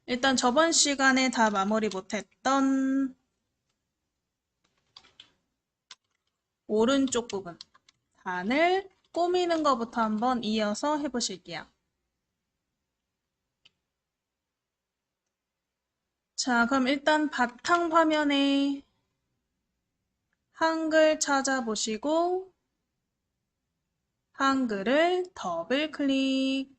일단 저번 시간에 다 마무리 못했던 오른쪽 부분, 단을 꾸미는 것부터 한번 이어서 해보실게요. 자, 그럼 일단 바탕 화면에 한글 찾아보시고 한글을 더블 클릭.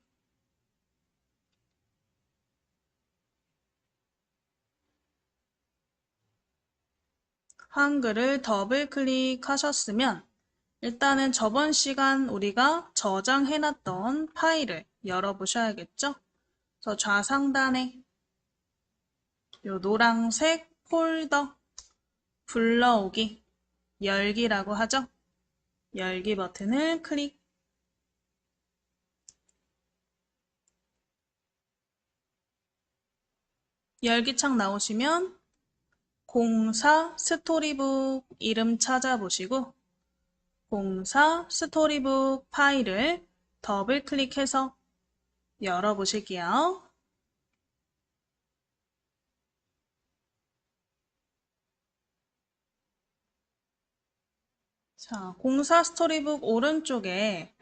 한글을 더블 클릭하셨으면 일단은 저번 시간 우리가 저장해놨던 파일을 열어보셔야겠죠? 그래서 좌상단에 요 노란색 폴더 불러오기, 열기라고 하죠? 열기 버튼을 클릭. 열기창 나오시면 공사 스토리북 이름 찾아보시고 공사 스토리북 파일을 더블 클릭해서 열어보실게요. 자, 공사 스토리북 오른쪽에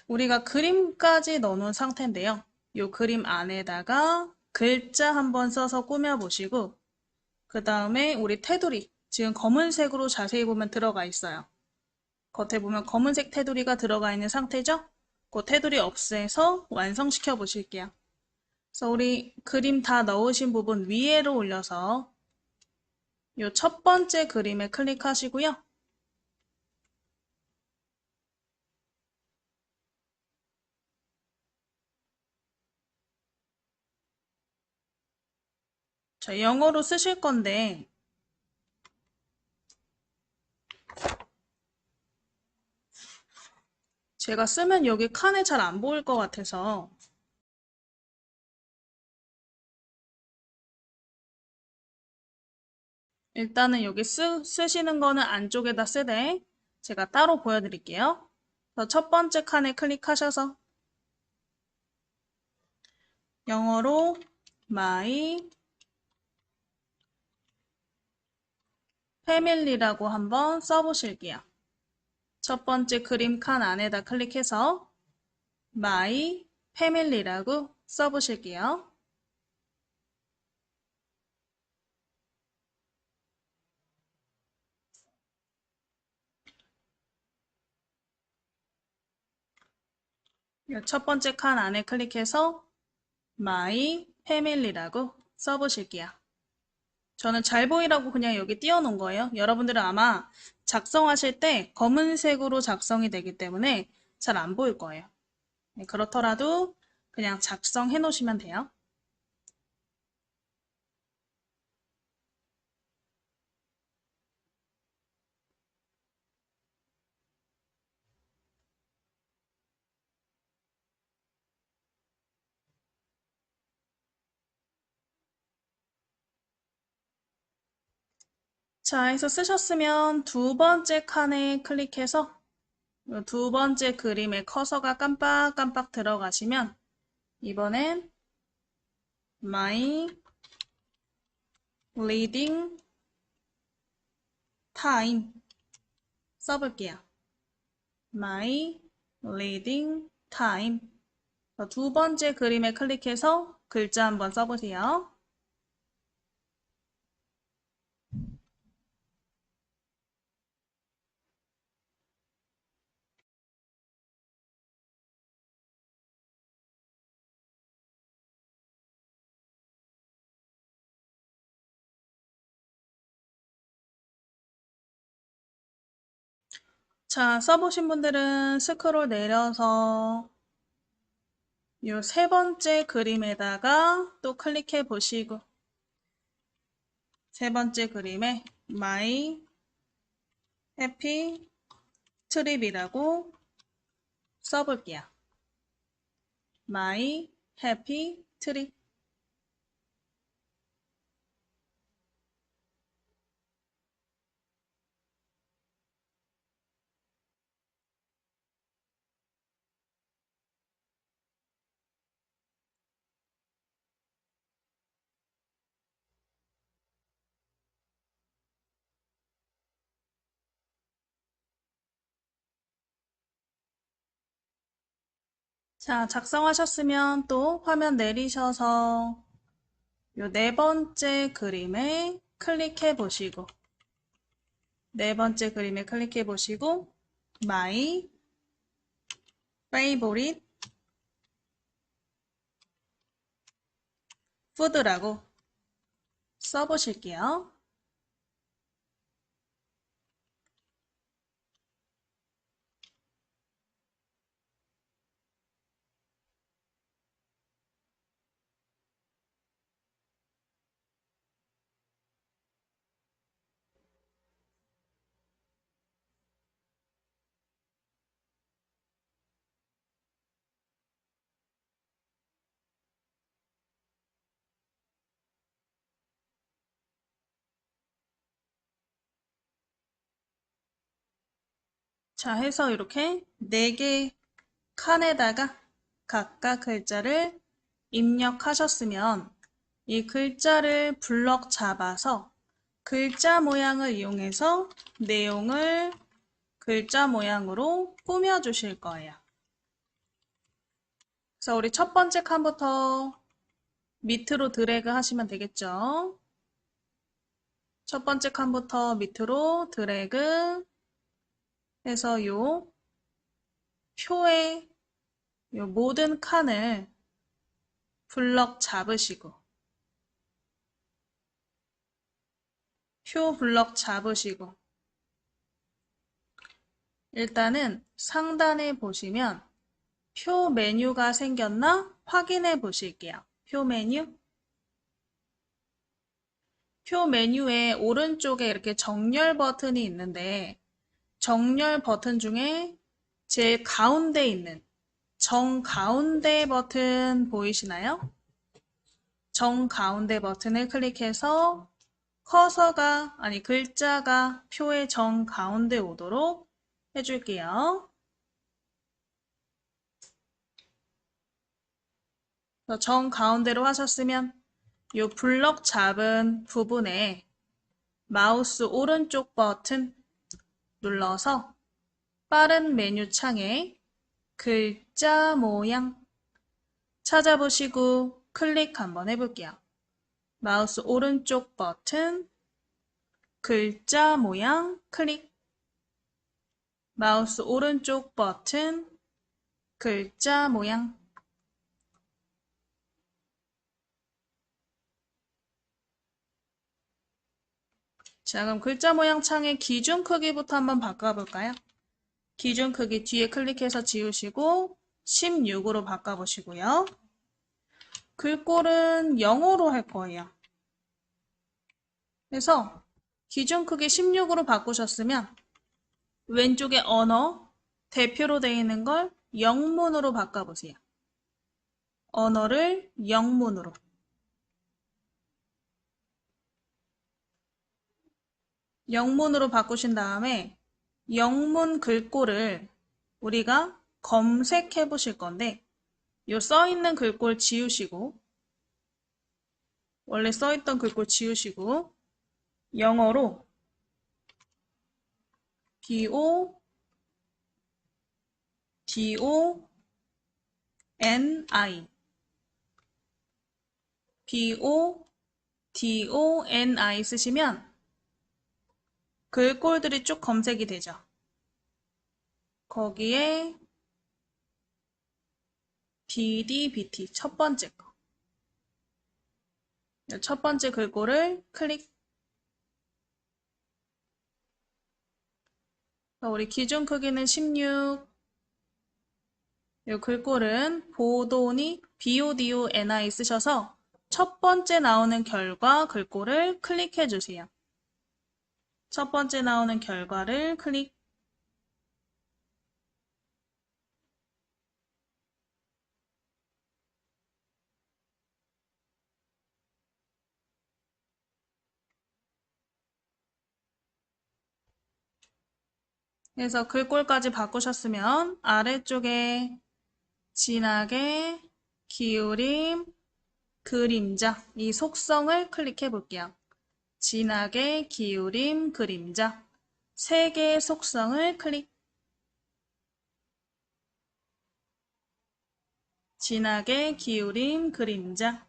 우리가 그림까지 넣어놓은 상태인데요. 이 그림 안에다가 글자 한번 써서 꾸며보시고 그 다음에 우리 테두리 지금 검은색으로 자세히 보면 들어가 있어요. 겉에 보면 검은색 테두리가 들어가 있는 상태죠? 그 테두리 없애서 완성시켜 보실게요. 그래서 우리 그림 다 넣으신 부분 위에로 올려서 이 첫 번째 그림에 클릭하시고요. 자, 영어로 쓰실 건데 제가 쓰면 여기 칸에 잘 안 보일 것 같아서 일단은 여기 쓰시는 거는 안쪽에다 쓰되 제가 따로 보여드릴게요. 그래서 첫 번째 칸에 클릭하셔서 영어로 my family라고 한번 써보실게요. 첫 번째 그림 칸 안에다 클릭해서 my family라고 써보실게요. 첫 번째 칸 안에 클릭해서 my family라고 써보실게요. 저는 잘 보이라고 그냥 여기 띄워놓은 거예요. 여러분들은 아마 작성하실 때 검은색으로 작성이 되기 때문에 잘 안 보일 거예요. 네, 그렇더라도 그냥 작성해 놓으시면 돼요. 자, 해서 쓰셨으면 두 번째 칸에 클릭해서 두 번째 그림에 커서가 깜빡깜빡 들어가시면 이번엔 My Reading Time 써볼게요. My Reading Time 두 번째 그림에 클릭해서 글자 한번 써보세요. 자, 써보신 분들은 스크롤 내려서 이 세 번째 그림에다가 또 클릭해 보시고 세 번째 그림에 My Happy Trip이라고 써볼게요. My Happy Trip. 자, 작성하셨으면 또 화면 내리셔서 요 네 번째 그림에 클릭해 보시고 네 번째 그림에 클릭해 보시고 My Favorite Food라고 써보실게요. 자, 해서 이렇게 네 개 칸에다가 각각 글자를 입력하셨으면 이 글자를 블럭 잡아서 글자 모양을 이용해서 내용을 글자 모양으로 꾸며 주실 거예요. 그래서 우리 첫 번째 칸부터 밑으로 드래그 하시면 되겠죠. 첫 번째 칸부터 밑으로 드래그 해서 요 표의 요 모든 칸을 블럭 잡으시고 표 블럭 잡으시고 일단은 상단에 보시면 표 메뉴가 생겼나 확인해 보실게요. 표 메뉴. 표 메뉴에 오른쪽에 이렇게 정렬 버튼이 있는데 정렬 버튼 중에 제일 가운데 있는 정가운데 버튼 보이시나요? 정가운데 버튼을 클릭해서 커서가, 아니 글자가 표의 정가운데 오도록 해줄게요. 정가운데로 하셨으면 이 블럭 잡은 부분에 마우스 오른쪽 버튼 눌러서 빠른 메뉴 창에 글자 모양 찾아보시고 클릭 한번 해볼게요. 마우스 오른쪽 버튼 글자 모양 클릭. 마우스 오른쪽 버튼 글자 모양. 자, 그럼 글자 모양 창의 기준 크기부터 한번 바꿔볼까요? 기준 크기 뒤에 클릭해서 지우시고 16으로 바꿔보시고요. 글꼴은 영어로 할 거예요. 그래서 기준 크기 16으로 바꾸셨으면 왼쪽에 언어, 대표로 되어 있는 걸 영문으로 바꿔보세요. 언어를 영문으로. 영문으로 바꾸신 다음에 영문 글꼴을 우리가 검색해 보실 건데 요 써있는 글꼴 지우시고 원래 써있던 글꼴 지우시고 영어로 BODONI BODONI 쓰시면 글꼴들이 쭉 검색이 되죠. 거기에 BDBT 첫 번째 거. 첫 번째 글꼴을 클릭. 우리 기준 크기는 16. 이 글꼴은 보도니 BODONI 쓰셔서 첫 번째 나오는 결과 글꼴을 클릭해 주세요. 첫 번째 나오는 결과를 클릭. 그래서 글꼴까지 바꾸셨으면 아래쪽에 진하게 기울임, 그림자 이 속성을 클릭해 볼게요. 진하게 기울임, 그림자 세 개의 속성을 클릭. 진하게 기울임 그림자.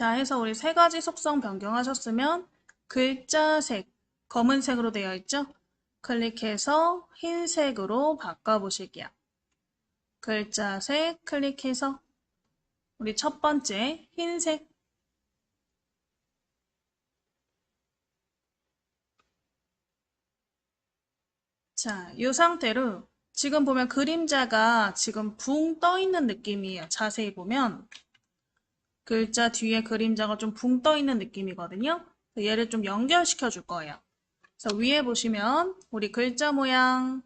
자, 해서 우리 세 가지 속성 변경하셨으면 글자색, 검은색으로 되어 있죠? 클릭해서 흰색으로 바꿔보실게요. 글자색 클릭해서 우리 첫 번째 흰색. 자, 이 상태로 지금 보면 그림자가 지금 붕 떠 있는 느낌이에요. 자세히 보면 글자 뒤에 그림자가 좀 붕 떠 있는 느낌이거든요. 얘를 좀 연결시켜 줄 거예요. 그래서 위에 보시면 우리 글자 모양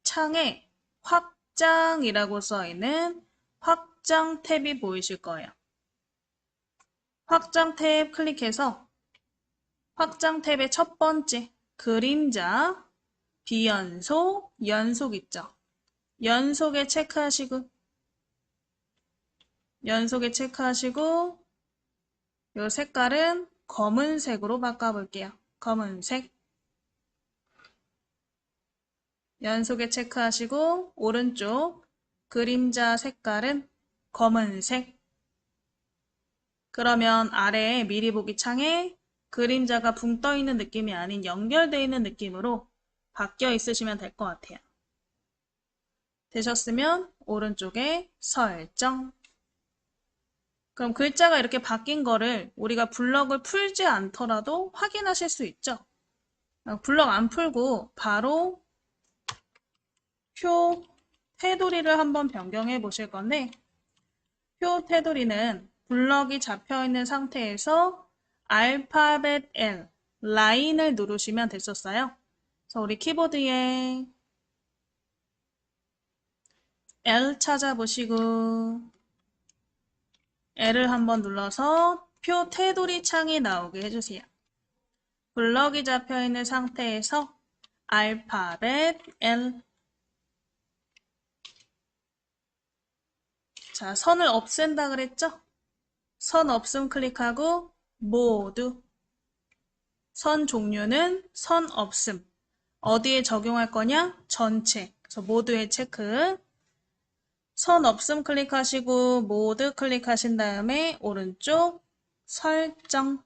창에 확장이라고 써 있는 확장 탭이 보이실 거예요. 확장 탭 클릭해서 확장 탭의 첫 번째 그림자, 비연속, 연속 있죠. 연속에 체크하시고 이 색깔은 검은색으로 바꿔볼게요. 검은색. 연속에 체크하시고 오른쪽 그림자 색깔은 검은색. 그러면 아래에 미리 보기 창에 그림자가 붕 떠 있는 느낌이 아닌 연결되어 있는 느낌으로 바뀌어 있으시면 될 것 같아요. 되셨으면 오른쪽에 설정. 그럼 글자가 이렇게 바뀐 거를 우리가 블럭을 풀지 않더라도 확인하실 수 있죠. 블럭 안 풀고 바로 표 테두리를 한번 변경해 보실 건데 표 테두리는 블럭이 잡혀 있는 상태에서 알파벳 L, 라인을 누르시면 됐었어요. 그래서 우리 키보드에 L 찾아보시고 L을 한번 눌러서 표 테두리 창이 나오게 해주세요. 블럭이 잡혀 있는 상태에서 알파벳 L. 자, 선을 없앤다 그랬죠? 선 없음 클릭하고 모두. 선 종류는 선 없음. 어디에 적용할 거냐? 전체. 그래서 모두에 체크. 선 없음 클릭하시고 모두 클릭하신 다음에 오른쪽 설정.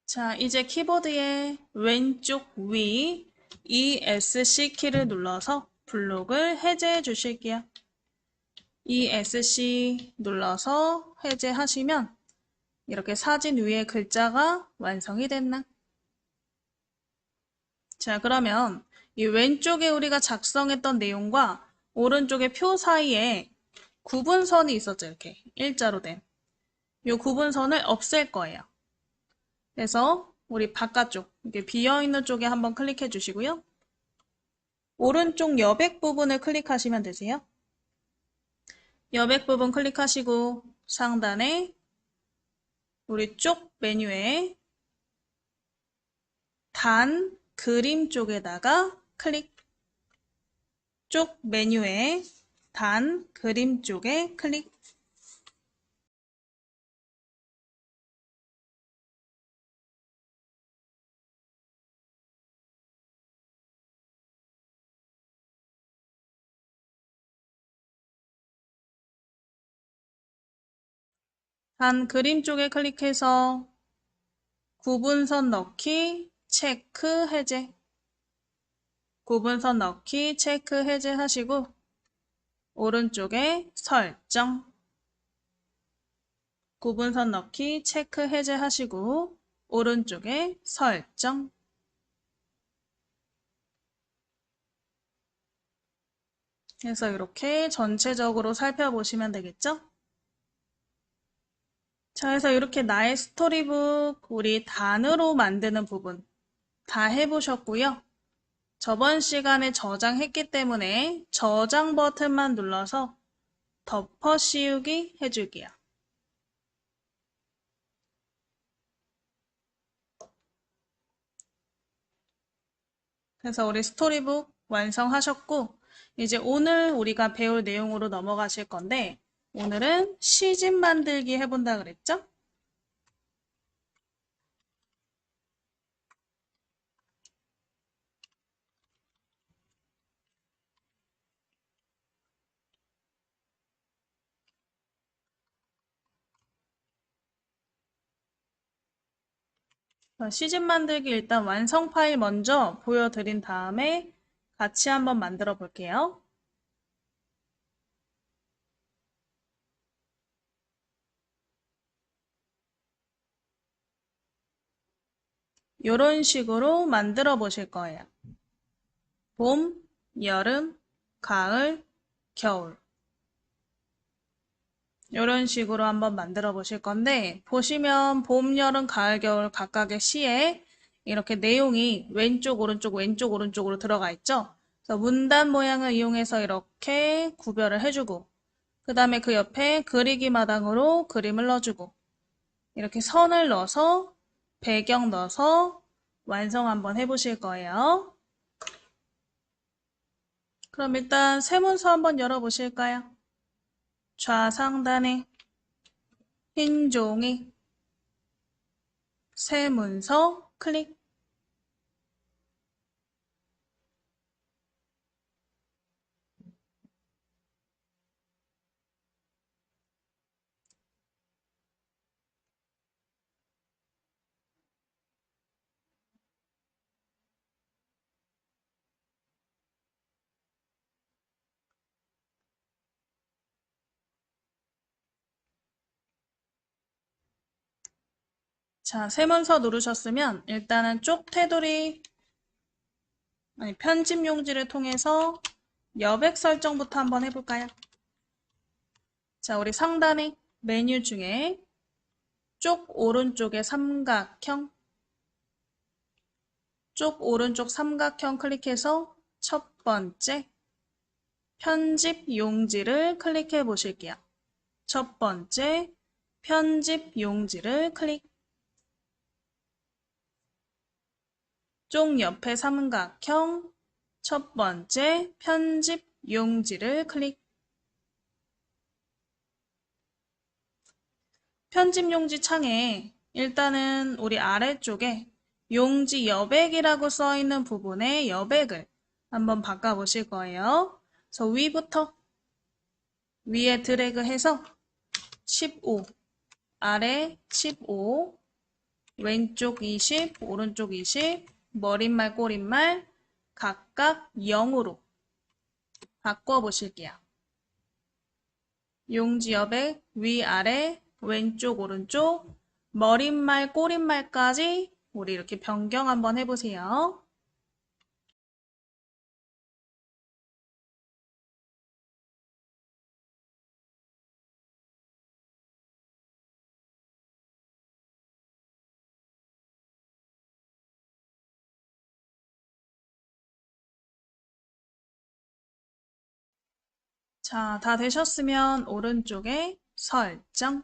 자, 이제 키보드의 왼쪽 위 ESC 키를 눌러서 블록을 해제해 주실게요. ESC 눌러서 해제하시면 이렇게 사진 위에 글자가 완성이 됐나? 자, 그러면 이 왼쪽에 우리가 작성했던 내용과 오른쪽의 표 사이에 구분선이 있었죠. 이렇게 일자로 된. 이 구분선을 없앨 거예요. 그래서 우리 바깥쪽, 이렇게 비어있는 쪽에 한번 클릭해 주시고요. 오른쪽 여백 부분을 클릭하시면 되세요. 여백 부분 클릭하시고 상단에 우리 쪽 메뉴에 단 그림 쪽에다가 클릭. 쪽 메뉴에 단 그림 쪽에 클릭. 단 그림 쪽에 클릭해서 구분선 넣기, 체크, 해제. 구분선 넣기, 체크, 해제 하시고 오른쪽에 설정. 구분선 넣기, 체크, 해제 하시고 오른쪽에 설정. 그래서 이렇게 전체적으로 살펴보시면 되겠죠? 자, 그래서 이렇게 나의 스토리북 우리 단으로 만드는 부분 다 해보셨고요. 저번 시간에 저장했기 때문에 저장 버튼만 눌러서 덮어 씌우기 해줄게요. 그래서 우리 스토리북 완성하셨고, 이제 오늘 우리가 배울 내용으로 넘어가실 건데, 오늘은 시집 만들기 해본다 그랬죠? 시집 만들기 일단 완성 파일 먼저 보여드린 다음에 같이 한번 만들어 볼게요. 이런 식으로 만들어 보실 거예요. 봄, 여름, 가을, 겨울. 이런 식으로 한번 만들어 보실 건데, 보시면 봄, 여름, 가을, 겨울 각각의 시에 이렇게 내용이 왼쪽, 오른쪽, 왼쪽, 오른쪽으로 들어가 있죠? 그래서 문단 모양을 이용해서 이렇게 구별을 해주고, 그 다음에 그 옆에 그리기 마당으로 그림을 넣어주고, 이렇게 선을 넣어서 배경 넣어서 완성 한번 해보실 거예요. 그럼 일단 세문서 한번 열어보실까요? 좌상단에 흰 종이 세문서 클릭. 자, 세문서 누르셨으면 일단은 쪽 테두리, 아니 편집 용지를 통해서 여백 설정부터 한번 해볼까요? 자, 우리 상단에 메뉴 중에 쪽 오른쪽에 삼각형, 쪽 오른쪽 삼각형 클릭해서 첫 번째 편집 용지를 클릭해 보실게요. 첫 번째 편집 용지를 클릭. 쪽 옆에 삼각형 첫 번째 편집 용지를 클릭. 편집 용지 창에 일단은 우리 아래쪽에 용지 여백이라고 써 있는 부분에 여백을 한번 바꿔보실 거예요. 그래서 위부터 위에 드래그 해서 15, 아래 15, 왼쪽 20, 오른쪽 20, 머릿말, 꼬릿말 각각 0으로 바꿔보실게요. 용지 여백 위아래 왼쪽 오른쪽 머릿말 꼬릿말까지 우리 이렇게 변경 한번 해보세요. 자, 다 되셨으면 오른쪽에 설정.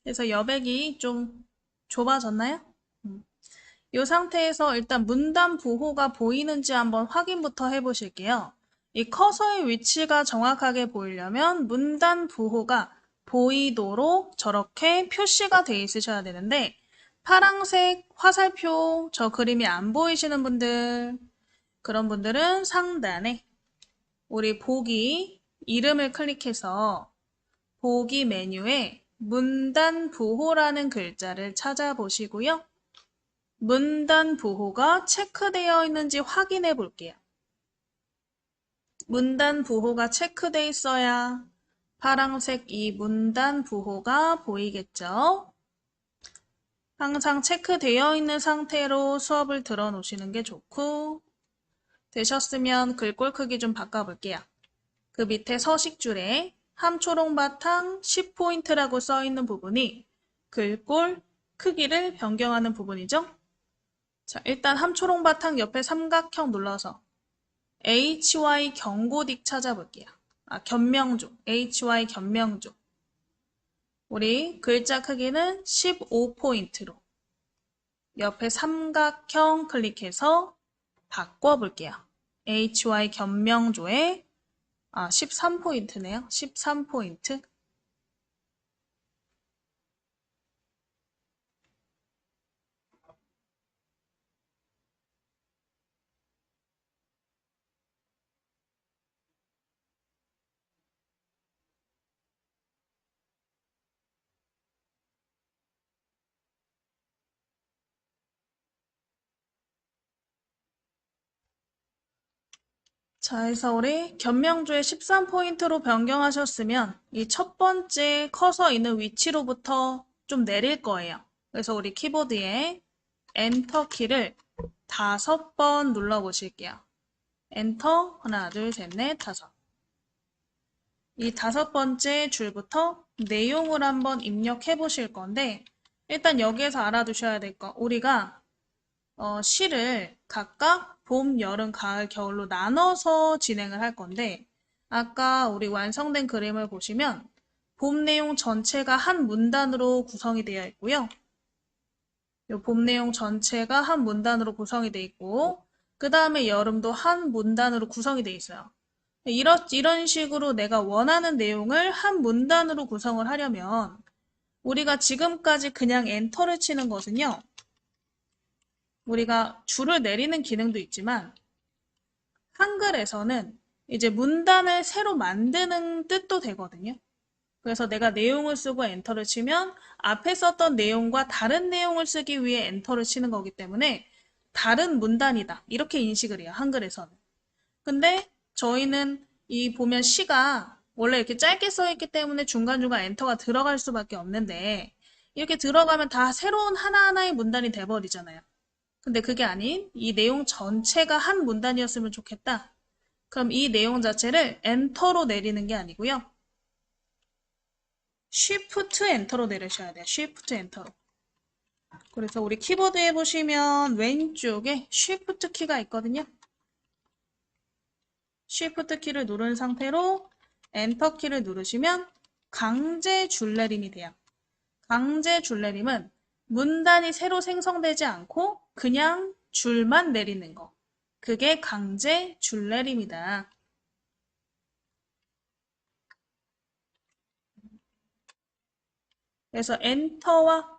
그래서 여백이 좀 좁아졌나요? 이 상태에서 일단 문단 부호가 보이는지 한번 확인부터 해보실게요. 이 커서의 위치가 정확하게 보이려면 문단 부호가 보이도록 저렇게 표시가 돼 있으셔야 되는데 파란색 화살표 저 그림이 안 보이시는 분들, 그런 분들은 상단에 우리 보기 이름을 클릭해서 보기 메뉴에 문단 부호라는 글자를 찾아보시고요. 문단 부호가 체크되어 있는지 확인해 볼게요. 문단 부호가 체크되어 있어야 파란색 이 문단 부호가 보이겠죠? 항상 체크되어 있는 상태로 수업을 들어 놓으시는 게 좋고, 되셨으면 글꼴 크기 좀 바꿔볼게요. 그 밑에 서식줄에 함초롱바탕 10포인트라고 써있는 부분이 글꼴 크기를 변경하는 부분이죠. 자, 일단 함초롱바탕 옆에 삼각형 눌러서 HY 경고딕 찾아볼게요. 견명조, HY 견명조. 우리 글자 크기는 15포인트로 옆에 삼각형 클릭해서 바꿔볼게요. HY 견명조에 13포인트네요. 13포인트. 자, 해서 우리 견명조에 13포인트로 변경하셨으면 이 첫 번째 커서 있는 위치로부터 좀 내릴 거예요. 그래서 우리 키보드에 엔터 키를 5번 눌러보실게요. 엔터, 하나, 둘, 셋, 넷, 다섯. 이 5번째 줄부터 내용을 한번 입력해 보실 건데, 일단 여기에서 알아두셔야 될 거, 우리가 시를 각각 봄, 여름, 가을, 겨울로 나눠서 진행을 할 건데, 아까 우리 완성된 그림을 보시면 봄 내용 전체가 한 문단으로 구성이 되어 있고요. 이 봄 내용 전체가 한 문단으로 구성이 되어 있고, 그 다음에 여름도 한 문단으로 구성이 되어 있어요. 이런 식으로 내가 원하는 내용을 한 문단으로 구성을 하려면 우리가 지금까지 그냥 엔터를 치는 것은요. 우리가 줄을 내리는 기능도 있지만 한글에서는 이제 문단을 새로 만드는 뜻도 되거든요. 그래서 내가 내용을 쓰고 엔터를 치면 앞에 썼던 내용과 다른 내용을 쓰기 위해 엔터를 치는 거기 때문에 다른 문단이다. 이렇게 인식을 해요. 한글에서는. 근데 저희는 이 보면 시가 원래 이렇게 짧게 써 있기 때문에 중간중간 엔터가 들어갈 수밖에 없는데 이렇게 들어가면 다 새로운 하나하나의 문단이 돼버리잖아요. 근데 그게 아닌 이 내용 전체가 한 문단이었으면 좋겠다. 그럼 이 내용 자체를 엔터로 내리는 게 아니고요. 쉬프트 엔터로 내리셔야 돼요. 쉬프트 엔터로. 그래서 우리 키보드에 보시면 왼쪽에 쉬프트 키가 있거든요. 쉬프트 키를 누른 상태로 엔터 키를 누르시면 강제 줄내림이 돼요. 강제 줄내림은 문단이 새로 생성되지 않고 그냥 줄만 내리는 거. 그게 강제 줄내림이다. 그래서 엔터와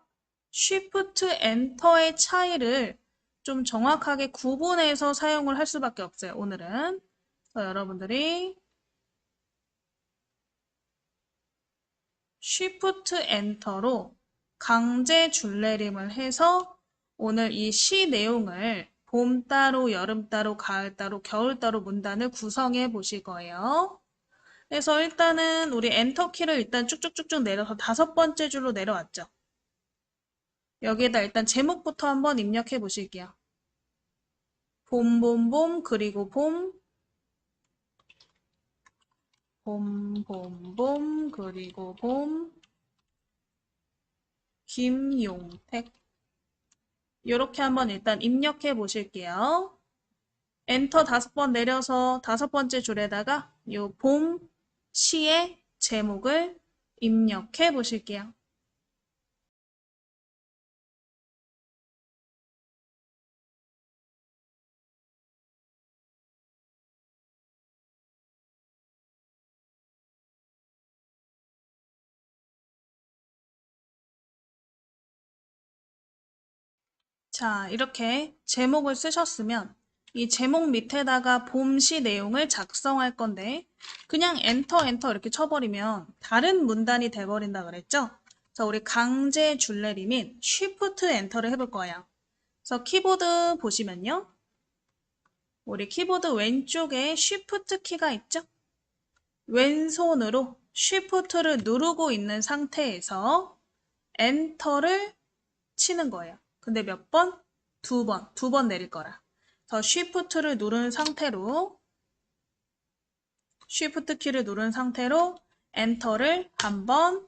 쉬프트 엔터의 차이를 좀 정확하게 구분해서 사용을 할 수밖에 없어요. 오늘은. 여러분들이 쉬프트 엔터로 강제 줄내림을 해서 오늘 이 시 내용을 봄 따로, 여름 따로, 가을 따로, 겨울 따로 문단을 구성해 보실 거예요. 그래서 일단은 우리 엔터 키를 일단 쭉쭉쭉쭉 내려서 5번째 줄로 내려왔죠. 여기에다 일단 제목부터 한번 입력해 보실게요. 봄, 봄, 봄, 그리고 봄, 봄, 봄, 봄, 그리고 봄, 김용택. 이렇게 한번 일단 입력해 보실게요. 엔터 5번 내려서 5번째 줄에다가 이 봄 시의 제목을 입력해 보실게요. 자, 이렇게 제목을 쓰셨으면 이 제목 밑에다가 봄시 내용을 작성할 건데 그냥 엔터 이렇게 쳐버리면 다른 문단이 돼버린다 그랬죠? 자, 우리 강제 줄내림인 쉬프트 엔터를 해볼 거예요. 그래서 키보드 보시면요. 우리 키보드 왼쪽에 쉬프트 키가 있죠? 왼손으로 쉬프트를 누르고 있는 상태에서 엔터를 치는 거예요. 근데 몇 번? 2번. 2번 내릴 거라. 더 쉬프트를 누른 상태로 쉬프트 키를 누른 상태로 엔터를 한 번,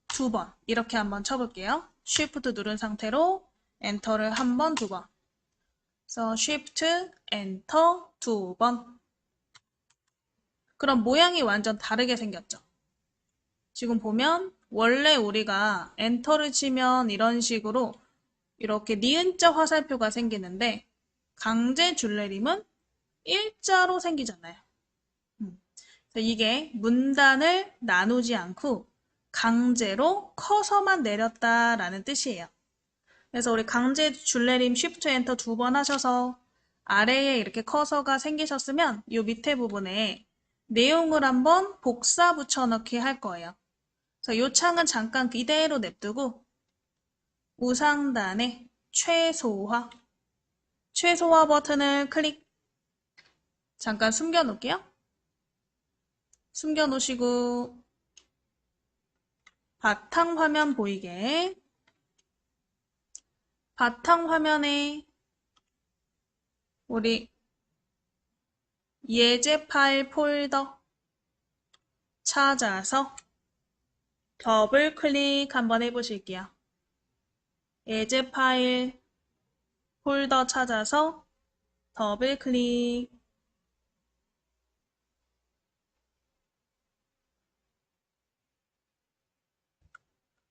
두 번 이렇게 한번 쳐볼게요. 쉬프트 누른 상태로 엔터를 한 번, 두 번. 그래서 쉬프트, 엔터, 두 번. 그럼 모양이 완전 다르게 생겼죠. 지금 보면 원래 우리가 엔터를 치면 이런 식으로 이렇게 니은자 화살표가 생기는데 강제 줄내림은 일자로 생기잖아요. 그래서 이게 문단을 나누지 않고 강제로 커서만 내렸다라는 뜻이에요. 그래서 우리 강제 줄내림 Shift 엔터 두 번 하셔서 아래에 이렇게 커서가 생기셨으면 이 밑에 부분에 내용을 한번 복사 붙여넣기 할 거예요. 그래서 이 창은 잠깐 이대로 냅두고 우상단에 최소화 버튼을 클릭. 잠깐 숨겨 놓을게요. 숨겨 놓으시고 바탕화면 보이게 바탕화면에 우리 예제 파일 폴더 찾아서 더블 클릭 한번 해보실게요. 예제 파일 폴더 찾아서 더블 클릭.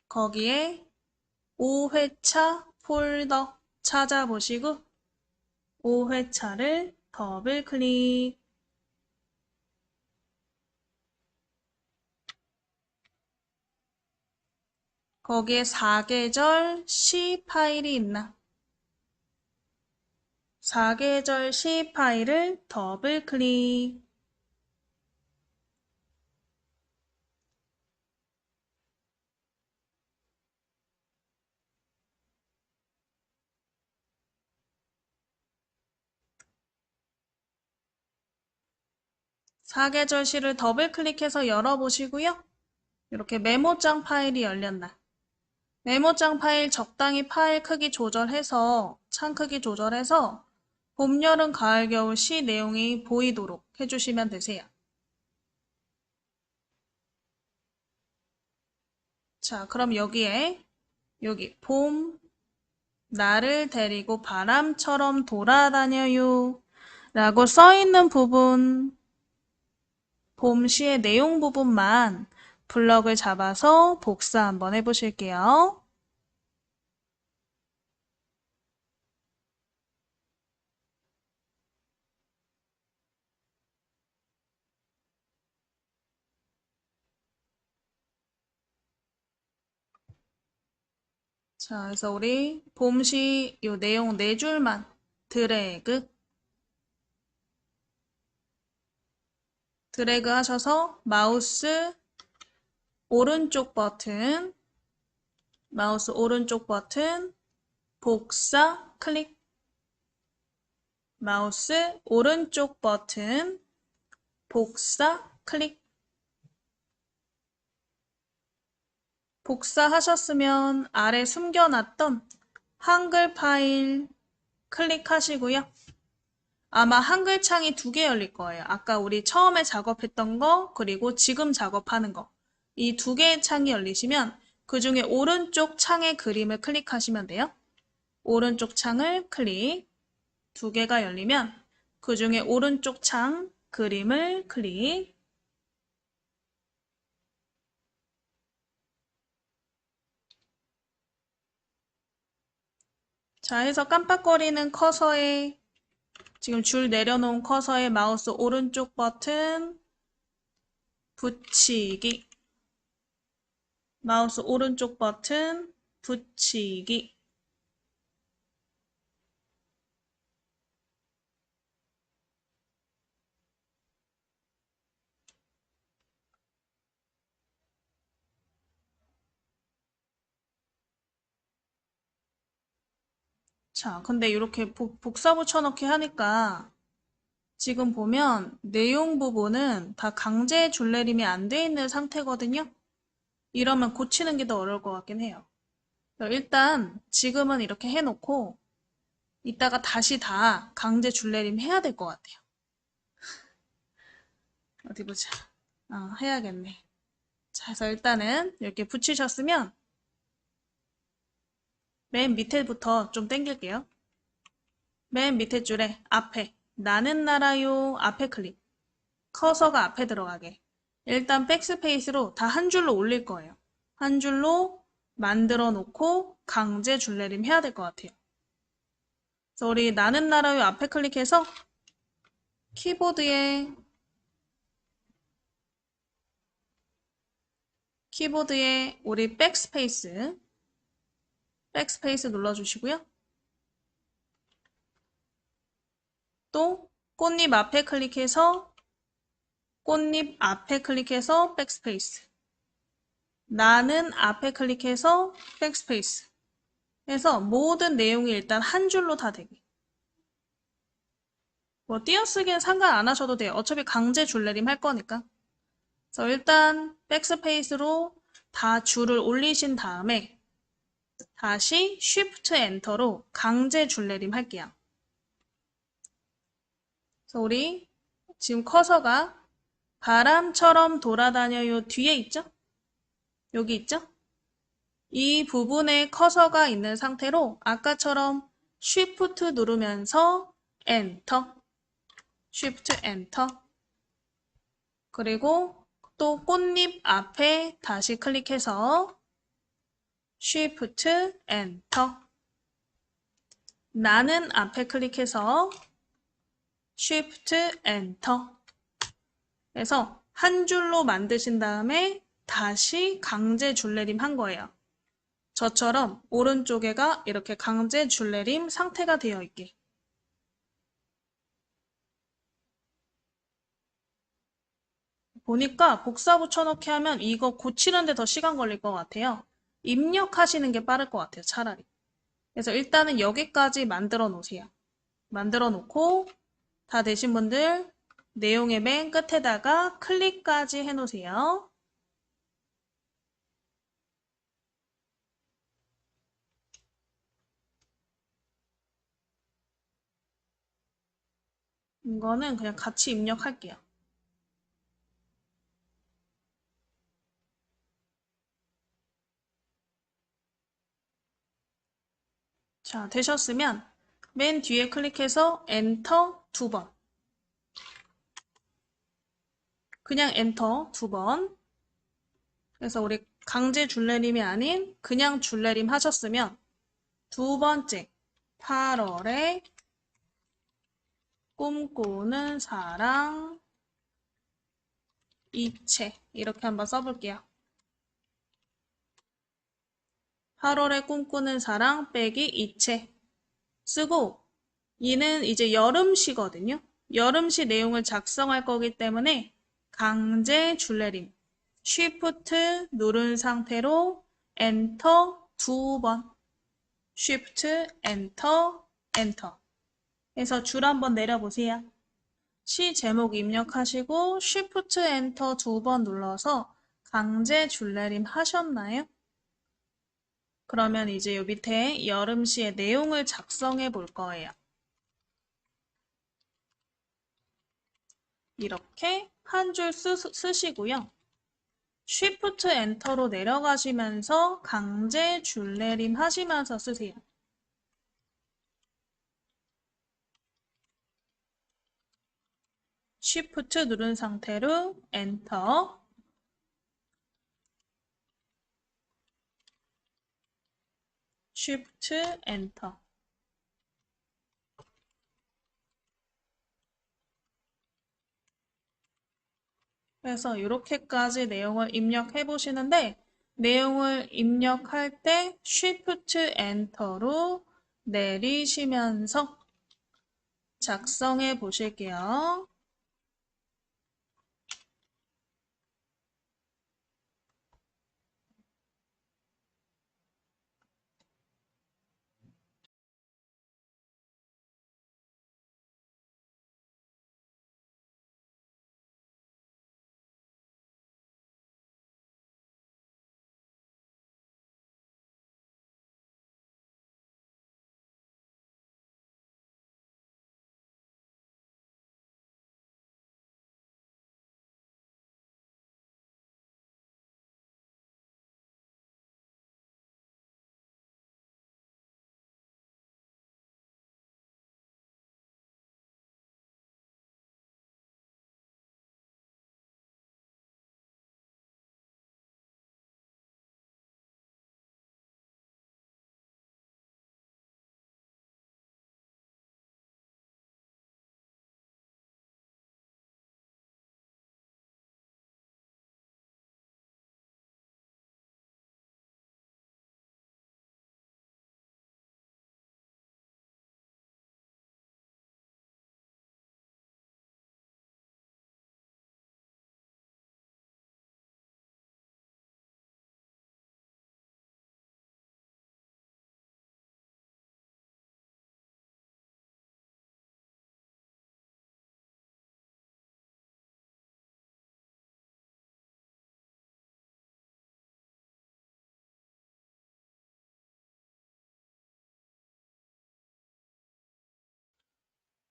거기에 5회차 폴더 찾아보시고 5회차를 더블 클릭. 거기에 4계절 C 파일이 있나? 4계절 C 파일을 더블 클릭. 사계절 C를 더블 클릭해서 열어보시고요. 이렇게 메모장 파일이 열렸나? 메모장 파일 적당히 파일 크기 조절해서 창 크기 조절해서 봄, 여름, 가을, 겨울 시 내용이 보이도록 해주시면 되세요. 자, 그럼 여기에 여기 봄, 나를 데리고 바람처럼 돌아다녀요 라고 써있는 부분, 봄 시의 내용 부분만 블럭을 잡아서 복사 한번 해보실게요. 자, 그래서 우리 봄시 요 내용 네 줄만 드래그 하셔서 마우스 오른쪽 버튼 복사 클릭. 마우스 오른쪽 버튼 복사 클릭. 복사하셨으면 아래 숨겨놨던 한글 파일 클릭하시고요. 아마 한글 창이 두 개 열릴 거예요. 아까 우리 처음에 작업했던 거 그리고 지금 작업하는 거. 이 두 개의 창이 열리시면 그 중에 오른쪽 창의 그림을 클릭하시면 돼요. 오른쪽 창을 클릭. 두 개가 열리면 그 중에 오른쪽 창 그림을 클릭. 자, 해서 깜빡거리는 커서에 지금 줄 내려놓은 커서에 마우스 오른쪽 버튼 붙이기. 마우스 오른쪽 버튼 붙이기. 자, 근데 이렇게 복사 붙여넣기 하니까 지금 보면 내용 부분은 다 강제 줄내림이 안 돼 있는 상태거든요. 이러면 고치는 게 더 어려울 것 같긴 해요. 일단 지금은 이렇게 해놓고 이따가 다시 다 강제 줄내림 해야 될 것 같아요. 어디 보자. 해야겠네. 자, 그래서 일단은 이렇게 붙이셨으면 맨 밑에부터 좀 당길게요. 맨 밑에 줄에 앞에 나는 나라요 앞에 클릭. 커서가 앞에 들어가게. 일단 백스페이스로 다 한 줄로 올릴 거예요. 한 줄로 만들어 놓고 강제 줄내림 해야 될 것 같아요. 그래서 우리 나는 나라요 앞에 클릭해서 키보드에 우리 백스페이스 눌러주시고요. 또 꽃잎 앞에 클릭해서 백스페이스. 나는 앞에 클릭해서 백스페이스. 해서 모든 내용이 일단 한 줄로 다 되게. 뭐 띄어쓰기는 상관 안 하셔도 돼요. 어차피 강제 줄내림 할 거니까. 그래서 일단 백스페이스로 다 줄을 올리신 다음에 다시 Shift 엔터로 강제 줄내림 할게요. 그래서 우리 지금 커서가 바람처럼 돌아다녀요 뒤에 있죠? 여기 있죠? 이 부분에 커서가 있는 상태로 아까처럼 Shift 누르면서 엔터, Shift 엔터, 그리고 또 꽃잎 앞에 다시 클릭해서 Shift 엔터, 나는 앞에 클릭해서 Shift 엔터 해서 한 줄로 만드신 다음에 다시 강제 줄내림 한 거예요. 저처럼 오른쪽에가 이렇게 강제 줄내림 상태가 되어 있게. 보니까 복사 붙여넣기 하면 이거 고치는데 더 시간 걸릴 것 같아요. 입력하시는 게 빠를 것 같아요, 차라리. 그래서 일단은 여기까지 만들어 놓으세요. 만들어 놓고 다 되신 분들 내용의 맨 끝에다가 클릭까지 해 놓으세요. 이거는 그냥 같이 입력할게요. 자, 되셨으면 맨 뒤에 클릭해서 엔터 2번. 그냥 엔터 2번. 그래서 우리 강제 줄내림이 아닌 그냥 줄내림 하셨으면 두 번째 8월에 꿈꾸는 사랑 이체 이렇게 한번 써볼게요. 8월에 꿈꾸는 사랑 빼기 이체 쓰고 이는 이제 여름시거든요. 여름시 내용을 작성할 거기 때문에 강제 줄내림 Shift 누른 상태로 엔터 2번 Shift 엔터 엔터 해서 줄 한번 내려보세요. 시 제목 입력하시고 Shift 엔터 2번 눌러서 강제 줄내림 하셨나요? 그러면 이제 요 밑에 여름시의 내용을 작성해 볼 거예요. 이렇게 한 줄 쓰시고요. Shift 엔터로 내려가시면서 강제 줄내림 하시면서 쓰세요. Shift 누른 상태로 엔터 Shift 엔터 그래서 이렇게까지 내용을 입력해 보시는데 내용을 입력할 때 Shift 엔터로 내리시면서 작성해 보실게요.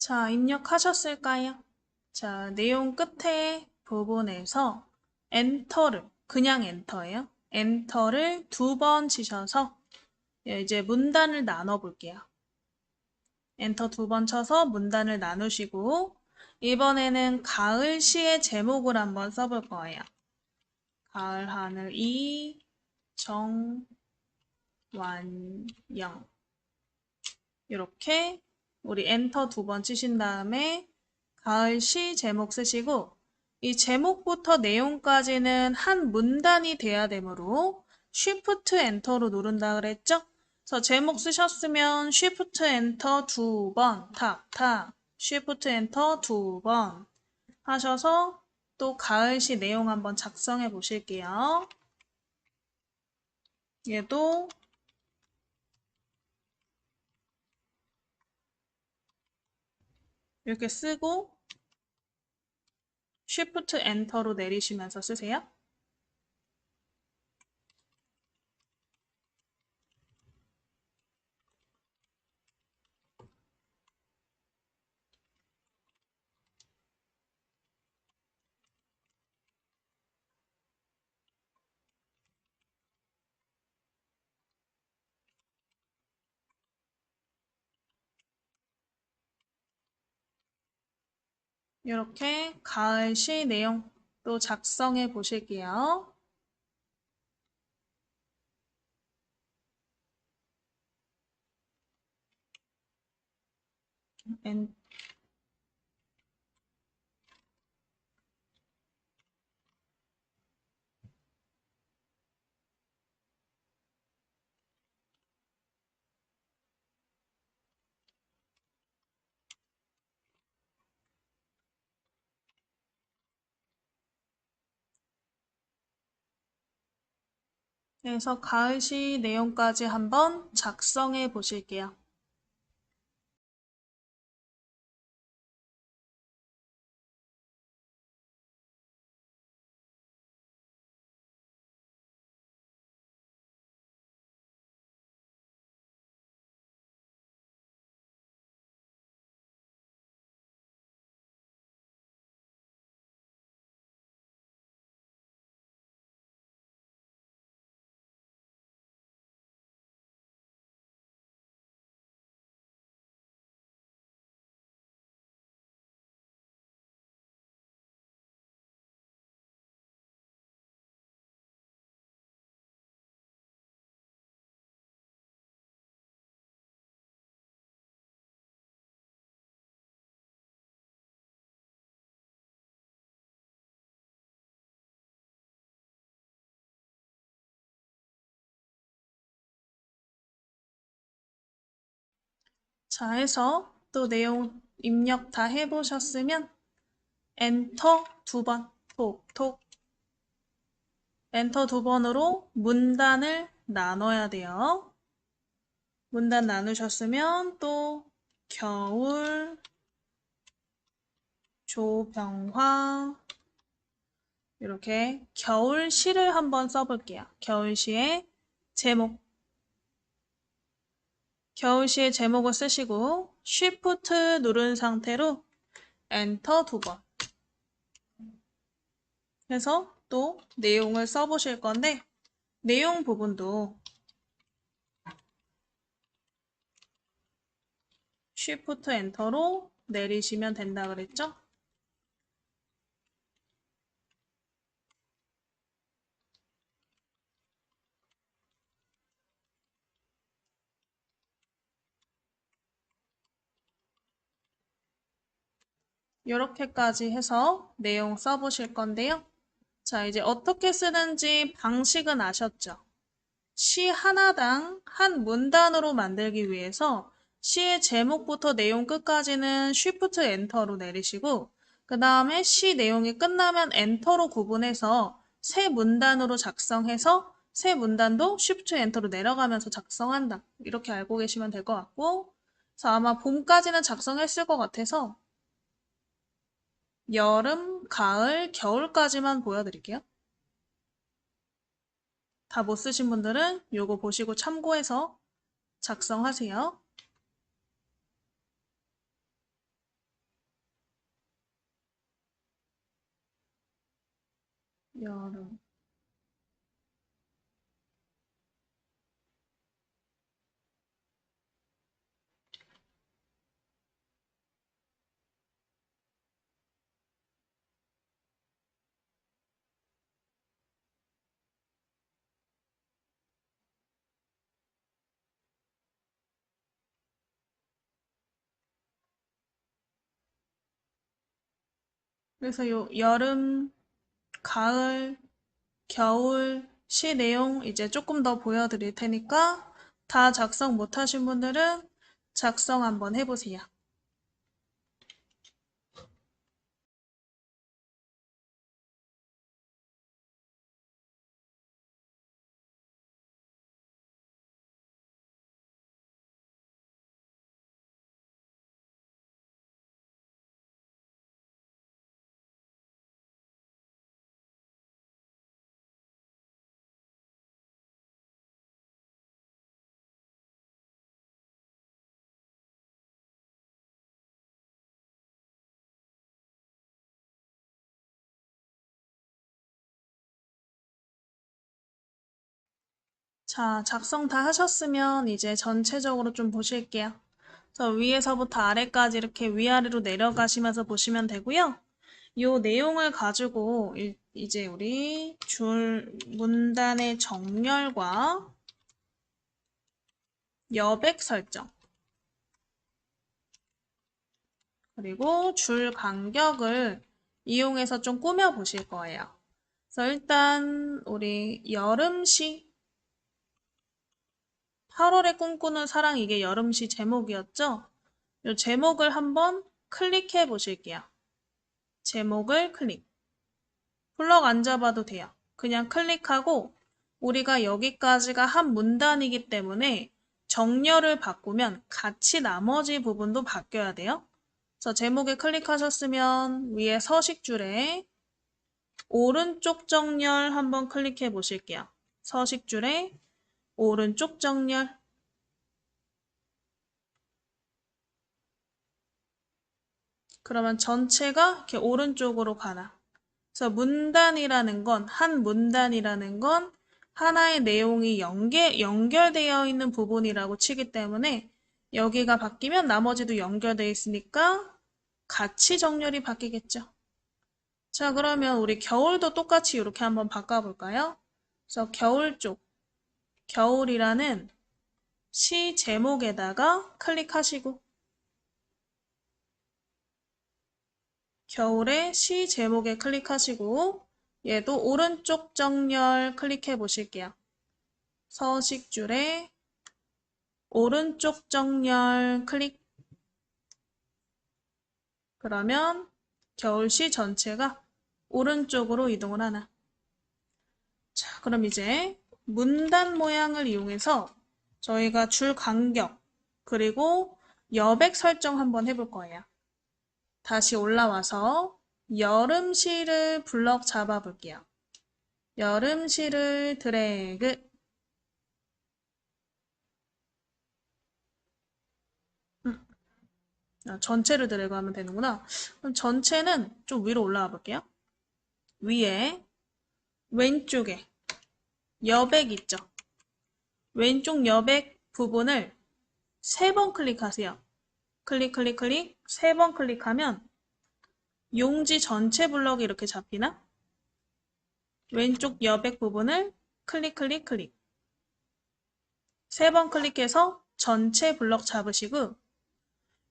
자, 입력하셨을까요? 자, 내용 끝에 부분에서 엔터를, 그냥 엔터예요. 엔터를 2번 치셔서 이제 문단을 나눠 볼게요. 엔터 2번 쳐서 문단을 나누시고 이번에는 가을 시의 제목을 한번 써볼 거예요. 가을 하늘 이정완영 이렇게 우리 엔터 2번 치신 다음에 가을 시 제목 쓰시고 이 제목부터 내용까지는 한 문단이 돼야 되므로 쉬프트 엔터로 누른다 그랬죠? 그래서 제목 쓰셨으면 쉬프트 엔터 2번 탁탁 쉬프트 엔터 2번 하셔서 또 가을 시 내용 한번 작성해 보실게요. 얘도 이렇게 쓰고 쉬프트 엔터로 내리시면서 쓰세요. 이렇게 가을 시 내용 또 작성해 보실게요. 그래서 가을 시 내용까지 한번 작성해 보실게요. 자, 해서 또 내용 입력 다 해보셨으면 엔터 2번, 톡톡. 엔터 2번으로 문단을 나눠야 돼요. 문단 나누셨으면 또 겨울, 조병화 이렇게 겨울시를 한번 써볼게요. 겨울시의 제목. 겨울시의 제목을 쓰시고 쉬프트 누른 상태로 엔터 2번 해서 또 내용을 써보실 건데 내용 부분도 쉬프트 엔터로 내리시면 된다 그랬죠? 이렇게까지 해서 내용 써보실 건데요. 자, 이제 어떻게 쓰는지 방식은 아셨죠? 시 하나당 한 문단으로 만들기 위해서 시의 제목부터 내용 끝까지는 쉬프트 엔터로 내리시고 그 다음에 시 내용이 끝나면 엔터로 구분해서 새 문단으로 작성해서 새 문단도 쉬프트 엔터로 내려가면서 작성한다. 이렇게 알고 계시면 될 것 같고 그래서 아마 봄까지는 작성했을 것 같아서 여름, 가을, 겨울까지만 보여드릴게요. 다 못 쓰신 분들은 요거 보시고 참고해서 작성하세요. 여름. 그래서 요 여름, 가을, 겨울 시 내용 이제 조금 더 보여드릴 테니까 다 작성 못하신 분들은 작성 한번 해보세요. 자, 작성 다 하셨으면 이제 전체적으로 좀 보실게요. 그래서 위에서부터 아래까지 이렇게 위아래로 내려가시면서 보시면 되고요. 요 내용을 가지고 이제 우리 줄 문단의 정렬과 여백 설정 그리고 줄 간격을 이용해서 좀 꾸며 보실 거예요. 그래서 일단 우리 여름시 8월에 꿈꾸는 사랑 이게 여름시 제목이었죠? 이 제목을 한번 클릭해 보실게요. 제목을 클릭. 블럭 안 잡아도 돼요. 그냥 클릭하고 우리가 여기까지가 한 문단이기 때문에 정렬을 바꾸면 같이 나머지 부분도 바뀌어야 돼요. 그래서 제목에 클릭하셨으면 위에 서식줄에 오른쪽 정렬 한번 클릭해 보실게요. 서식줄에 오른쪽 정렬. 그러면 전체가 이렇게 오른쪽으로 가나. 그래서 문단이라는 건, 한 문단이라는 건 하나의 내용이 연결되어 있는 부분이라고 치기 때문에 여기가 바뀌면 나머지도 연결되어 있으니까 같이 정렬이 바뀌겠죠. 자, 그러면 우리 겨울도 똑같이 이렇게 한번 바꿔볼까요? 그래서 겨울 쪽, 겨울이라는 시 제목에다가 클릭하시고 겨울의 시 제목에 클릭하시고 얘도 오른쪽 정렬 클릭해 보실게요. 서식줄에 오른쪽 정렬 클릭. 그러면 겨울시 전체가 오른쪽으로 이동을 하나. 자, 그럼 이제 문단 모양을 이용해서 저희가 줄 간격 그리고 여백 설정 한번 해볼 거예요. 다시 올라와서 여름시를 블럭 잡아 볼게요. 여름시를 드래그. 전체를 드래그 하면 되는구나. 그럼 전체는 좀 위로 올라와 볼게요. 위에 왼쪽에 여백 있죠? 왼쪽 여백 부분을 3번 클릭하세요. 클릭, 클릭, 클릭. 3번 클릭하면 용지 전체 블럭이 이렇게 잡히나? 왼쪽 여백 부분을 클릭, 클릭, 클릭. 3번 클릭해서 전체 블럭 잡으시고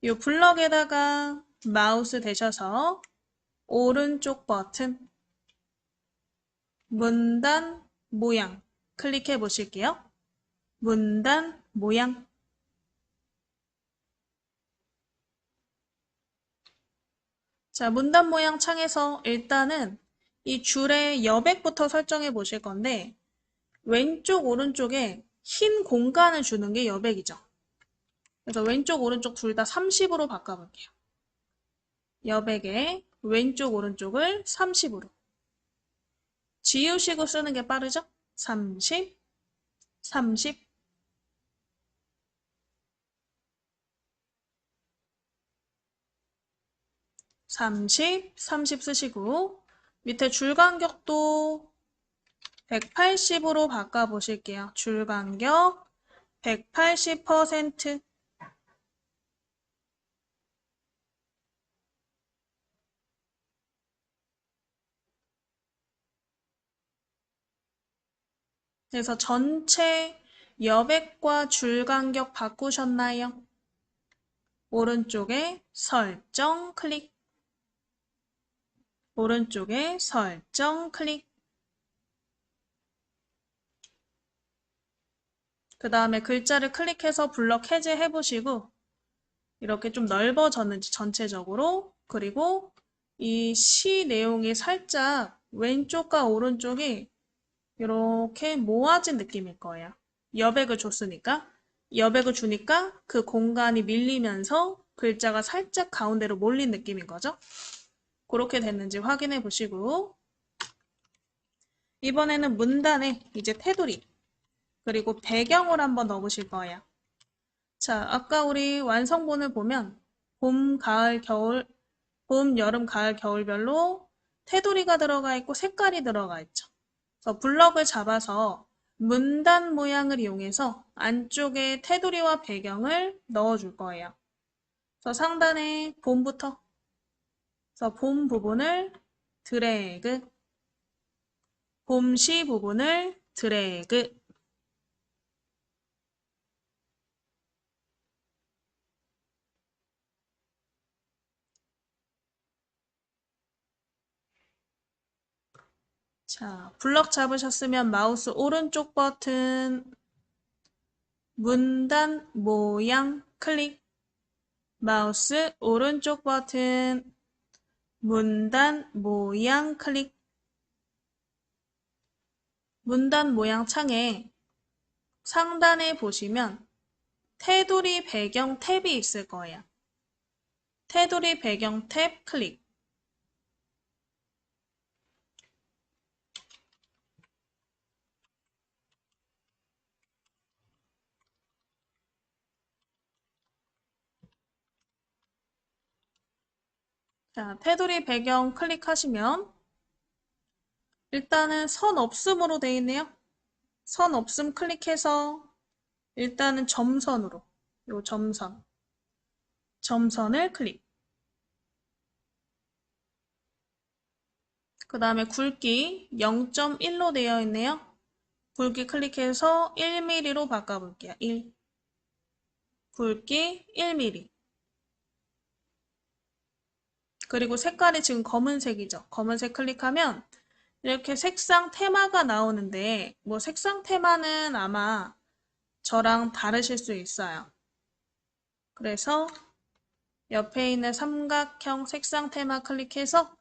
이 블럭에다가 마우스 대셔서 오른쪽 버튼 문단 모양 클릭해 보실게요. 문단 모양. 자, 문단 모양 창에서 일단은 이 줄의 여백부터 설정해 보실 건데 왼쪽 오른쪽에 흰 공간을 주는 게 여백이죠. 그래서 왼쪽 오른쪽 둘 다 30으로 바꿔볼게요. 여백의 왼쪽 오른쪽을 30으로. 지우시고 쓰는 게 빠르죠? 30, 30. 30, 30 쓰시고 밑에 줄 간격도 180으로 바꿔보실게요. 줄 간격 180%. 그래서 전체 여백과 줄 간격 바꾸셨나요? 오른쪽에 설정 클릭. 오른쪽에 설정 클릭. 그 다음에 글자를 클릭해서 블럭 해제해 보시고 이렇게 좀 넓어졌는지 전체적으로, 그리고 이 시 내용이 살짝 왼쪽과 오른쪽이 이렇게 모아진 느낌일 거예요. 여백을 줬으니까. 여백을 주니까 그 공간이 밀리면서 글자가 살짝 가운데로 몰린 느낌인 거죠. 그렇게 됐는지 확인해 보시고, 이번에는 문단에 이제 테두리 그리고 배경을 한번 넣어보실 거예요. 자, 아까 우리 완성본을 보면 봄, 가을, 겨울, 봄, 여름, 가을, 겨울별로 테두리가 들어가 있고 색깔이 들어가 있죠. 그래서 블럭을 잡아서 문단 모양을 이용해서 안쪽에 테두리와 배경을 넣어줄 거예요. 그래서 상단에 봄부터, 그래서 봄 부분을 드래그, 봄시 부분을 드래그. 자, 블럭 잡으셨으면 마우스 오른쪽 버튼 문단 모양 클릭. 마우스 오른쪽 버튼 문단 모양 클릭. 문단 모양 창에 상단에 보시면 테두리 배경 탭이 있을 거예요. 테두리 배경 탭 클릭. 자, 테두리 배경 클릭하시면 일단은 선 없음으로 되어 있네요. 선 없음 클릭해서 일단은 점선으로, 요 점선을 클릭. 그 다음에 굵기 0.1로 되어 있네요. 굵기 클릭해서 1mm로 바꿔볼게요. 1. 굵기 1mm. 그리고 색깔이 지금 검은색이죠. 검은색 클릭하면 이렇게 색상 테마가 나오는데, 뭐 색상 테마는 아마 저랑 다르실 수 있어요. 그래서 옆에 있는 삼각형 색상 테마 클릭해서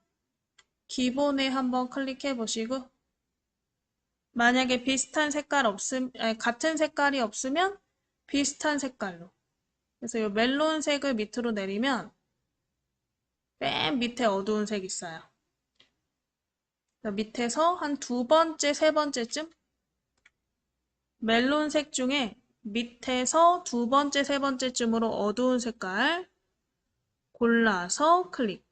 기본에 한번 클릭해 보시고, 만약에 비슷한 색깔 같은 색깔이 없으면 비슷한 색깔로. 그래서 이 멜론색을 밑으로 내리면 맨 밑에 어두운 색 있어요. 밑에서 한 두 번째, 세 번째쯤 멜론색 중에 밑에서 두 번째, 세 번째쯤으로 어두운 색깔 골라서 클릭.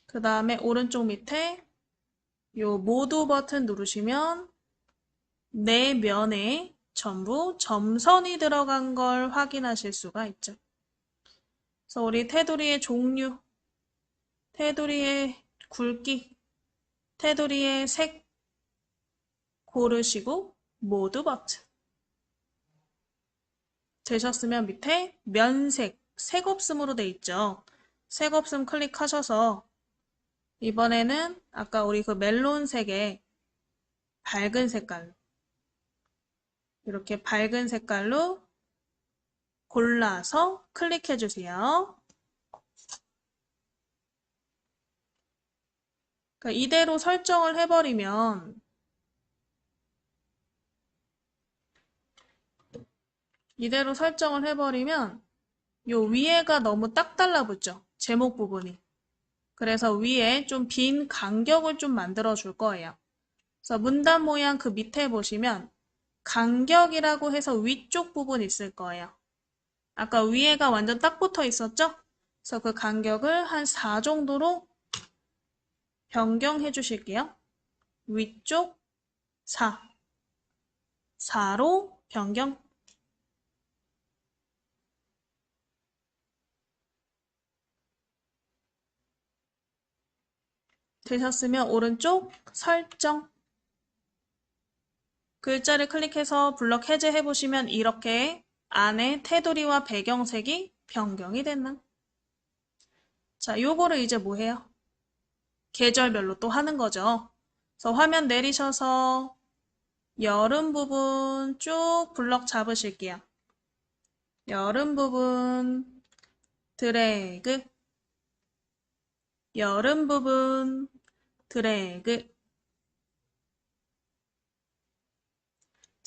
그 다음에 오른쪽 밑에 요 모두 버튼 누르시면 네 면에 전부 점선이 들어간 걸 확인하실 수가 있죠. 그래서 우리 테두리의 종류, 테두리의 굵기, 테두리의 색 고르시고 모두 버튼. 되셨으면 밑에 면색, 색 없음으로 돼 있죠. 색 없음 클릭하셔서 이번에는 아까 우리 그 멜론색의 밝은 색깔로, 이렇게 밝은 색깔로 골라서 클릭해 주세요. 그러니까 이대로 설정을 해버리면 요 위에가 너무 딱 달라붙죠. 제목 부분이. 그래서 위에 좀 빈 간격을 좀 만들어 줄 거예요. 그래서 문단 모양 그 밑에 보시면 간격이라고 해서 위쪽 부분 있을 거예요. 아까 위에가 완전 딱 붙어 있었죠? 그래서 그 간격을 한 4 정도로 변경해 주실게요. 위쪽 4, 4로 변경. 되셨으면 오른쪽 설정. 글자를 클릭해서 블럭 해제해 보시면 이렇게 안에 테두리와 배경색이 변경이 됐나? 자, 요거를 이제 뭐 해요? 계절별로 또 하는 거죠. 그래서 화면 내리셔서 여름 부분 쭉 블럭 잡으실게요. 여름 부분 드래그, 여름 부분 드래그.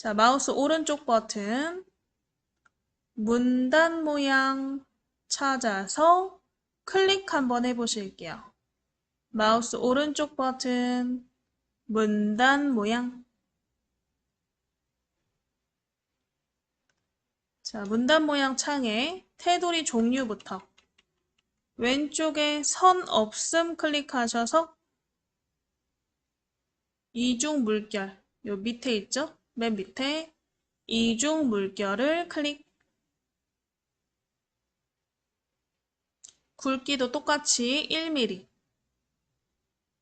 자, 마우스 오른쪽 버튼 문단 모양 찾아서 클릭 한번 해보실게요. 마우스 오른쪽 버튼 문단 모양. 자, 문단 모양 창에 테두리 종류부터 왼쪽에 선 없음 클릭하셔서 이중 물결, 요 밑에 있죠? 맨 밑에 이중 물결을 클릭. 굵기도 똑같이 1mm,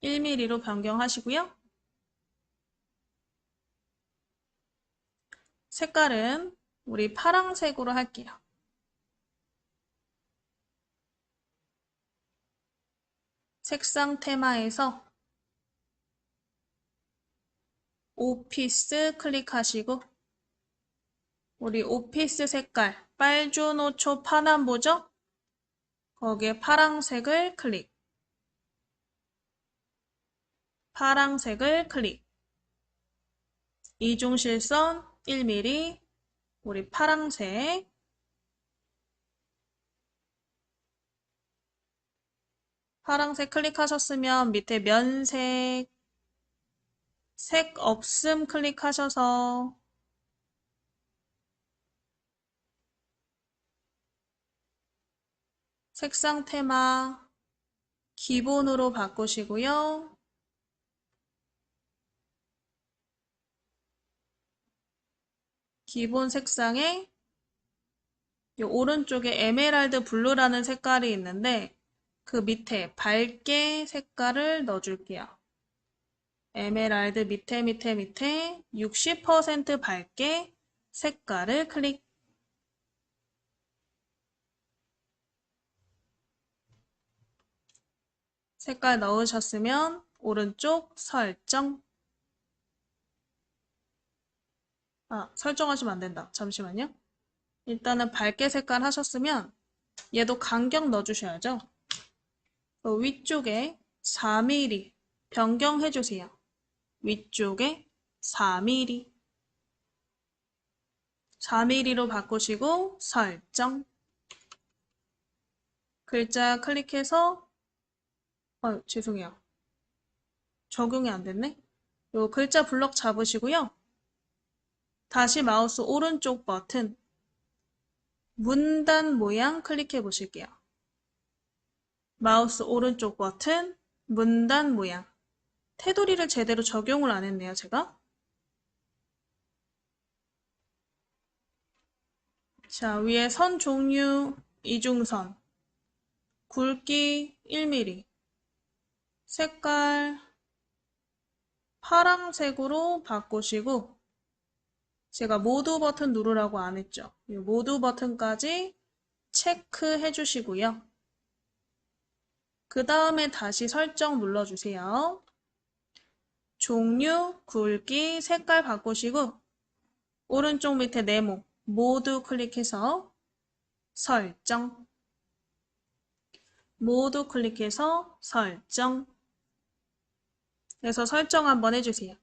1mm로 변경하시고요. 색깔은 우리 파랑색으로 할게요. 색상 테마에서 오피스 클릭하시고 우리 오피스 색깔 빨주노초 파남보죠? 거기에 파랑색을 클릭. 파랑색을 클릭. 이중실선 1mm 우리 파랑색. 파랑색 클릭하셨으면 밑에 면색 색 없음 클릭하셔서 색상 테마 기본으로 바꾸시고요. 기본 색상에 이 오른쪽에 에메랄드 블루라는 색깔이 있는데 그 밑에 밝게 색깔을 넣어줄게요. 에메랄드 밑에 60% 밝게 색깔을 클릭. 색깔 넣으셨으면 오른쪽 설정. 설정하시면 안 된다. 잠시만요. 일단은 밝게 색깔 하셨으면 얘도 간격 넣어주셔야죠. 위쪽에 4mm 변경해주세요. 위쪽에 4mm. 4mm로 바꾸시고 설정. 글자 클릭해서 죄송해요. 적용이 안 됐네. 요 글자 블럭 잡으시고요. 다시 마우스 오른쪽 버튼 문단 모양 클릭해 보실게요. 마우스 오른쪽 버튼 문단 모양. 테두리를 제대로 적용을 안 했네요, 제가. 자, 위에 선 종류 이중선. 굵기 1mm. 색깔 파란색으로 바꾸시고 제가 모두 버튼 누르라고 안 했죠. 이 모두 버튼까지 체크해 주시고요. 그 다음에 다시 설정 눌러주세요. 종류, 굵기, 색깔 바꾸시고 오른쪽 밑에 네모 모두 클릭해서 설정. 모두 클릭해서 설정. 그래서 설정 한번 해주세요.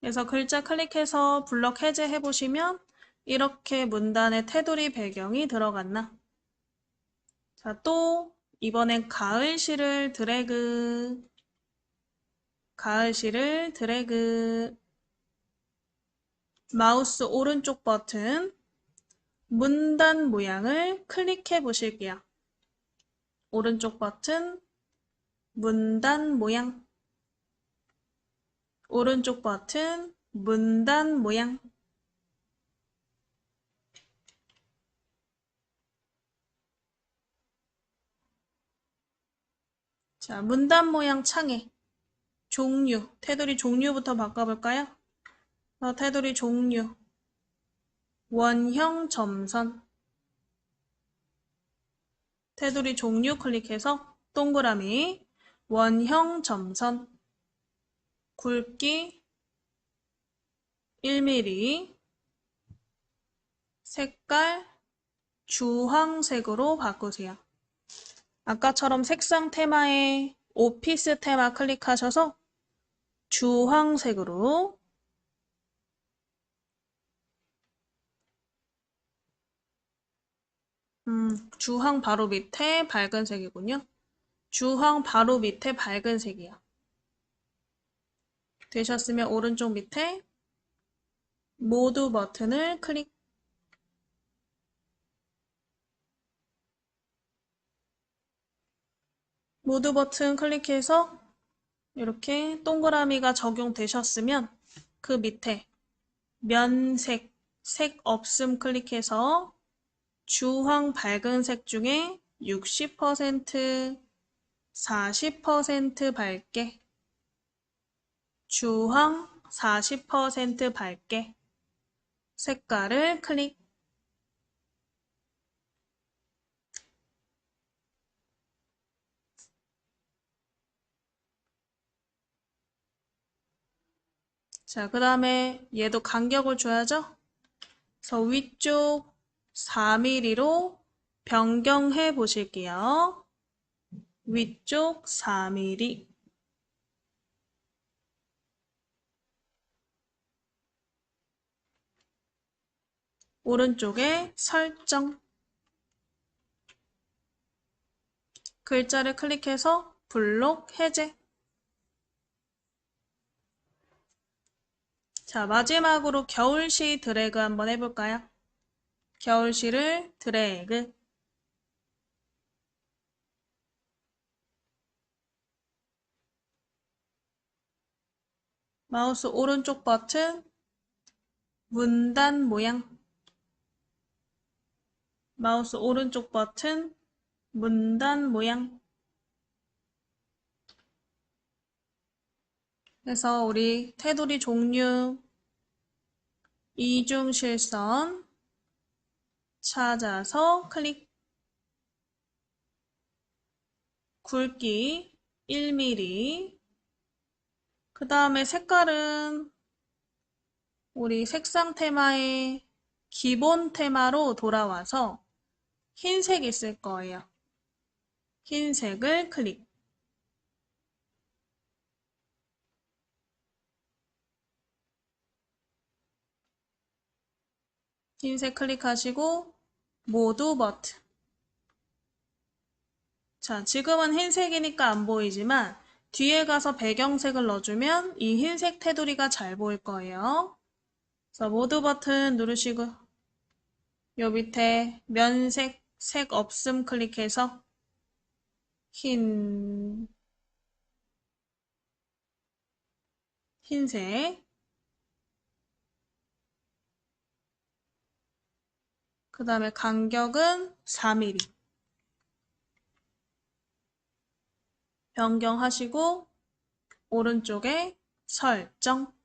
그래서 글자 클릭해서 블럭 해제해 보시면 이렇게 문단에 테두리 배경이 들어갔나? 자, 또 이번엔 가을시를 드래그, 마우스 오른쪽 버튼, 문단 모양을 클릭해 보실게요. 오른쪽 버튼, 문단 모양, 오른쪽 버튼, 문단 모양. 자, 문단 모양 창에 종류, 테두리 종류부터 바꿔볼까요? 테두리 종류, 원형 점선, 테두리 종류 클릭해서 동그라미, 원형 점선, 굵기 1mm, 색깔 주황색으로 바꾸세요. 아까처럼 색상 테마에 오피스 테마 클릭하셔서 주황색으로, 주황 바로 밑에 밝은 색이군요. 주황 바로 밑에 밝은 색이요. 되셨으면 오른쪽 밑에 모두 버튼을 클릭. 모두 버튼 클릭해서 이렇게 동그라미가 적용되셨으면 그 밑에 면색, 색 없음 클릭해서 주황 밝은 색 중에 60%, 40% 밝게, 주황 40% 밝게, 색깔을 클릭. 자, 그 다음에 얘도 간격을 줘야죠. 그래서 위쪽 4mm로 변경해 보실게요. 위쪽 4mm. 오른쪽에 설정. 글자를 클릭해서 블록 해제. 자, 마지막으로 겨울시 드래그 한번 해볼까요? 겨울시를 드래그. 마우스 오른쪽 버튼, 문단 모양. 마우스 오른쪽 버튼, 문단 모양. 그래서 우리 테두리 종류, 이중실선 찾아서 클릭. 굵기 1mm. 그 다음에 색깔은 우리 색상 테마의 기본 테마로 돌아와서 흰색 있을 거예요. 흰색을 클릭. 흰색 클릭하시고 모두 버튼. 자, 지금은 흰색이니까 안 보이지만 뒤에 가서 배경색을 넣어주면 이 흰색 테두리가 잘 보일 거예요. 그래서 모두 버튼 누르시고 요 밑에 면색, 색 없음 클릭해서 흰색. 그 다음에 간격은 4mm. 변경하시고 오른쪽에 설정.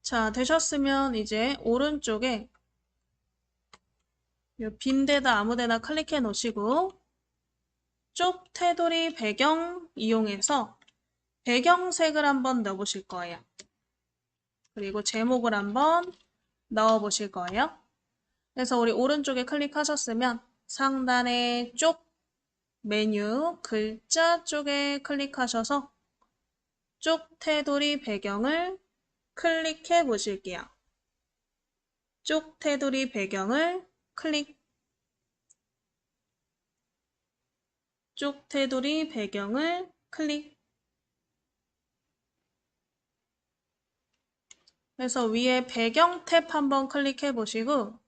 자, 되셨으면 이제 오른쪽에 이 빈 데다 아무 데나 클릭해 놓으시고 쪽 테두리 배경 이용해서 배경색을 한번 넣어보실 거예요. 그리고 제목을 한번 넣어보실 거예요. 그래서 우리 오른쪽에 클릭하셨으면 상단의 쪽 메뉴 글자 쪽에 클릭하셔서 쪽 테두리 배경을 클릭해 보실게요. 쪽 테두리 배경을 클릭. 쪽 테두리 배경을 클릭. 그래서 위에 배경 탭 한번 클릭해 보시고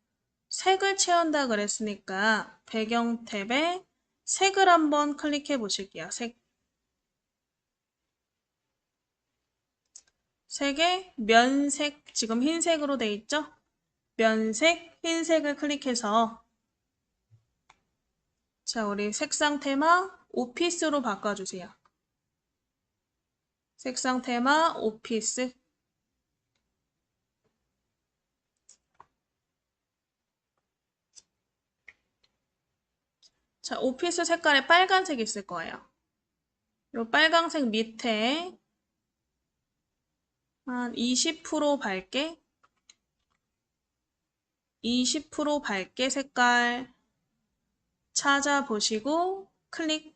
색을 채운다 그랬으니까 배경 탭에 색을 한번 클릭해 보실게요. 색에 면색, 지금 흰색으로 돼 있죠? 면색, 흰색을 클릭해서 자, 우리 색상 테마 오피스로 바꿔주세요. 색상 테마 오피스. 자, 오피스 색깔에 빨간색 있을 거예요. 이 빨간색 밑에 한 20% 밝게 20% 밝게 색깔 찾아보시고 클릭.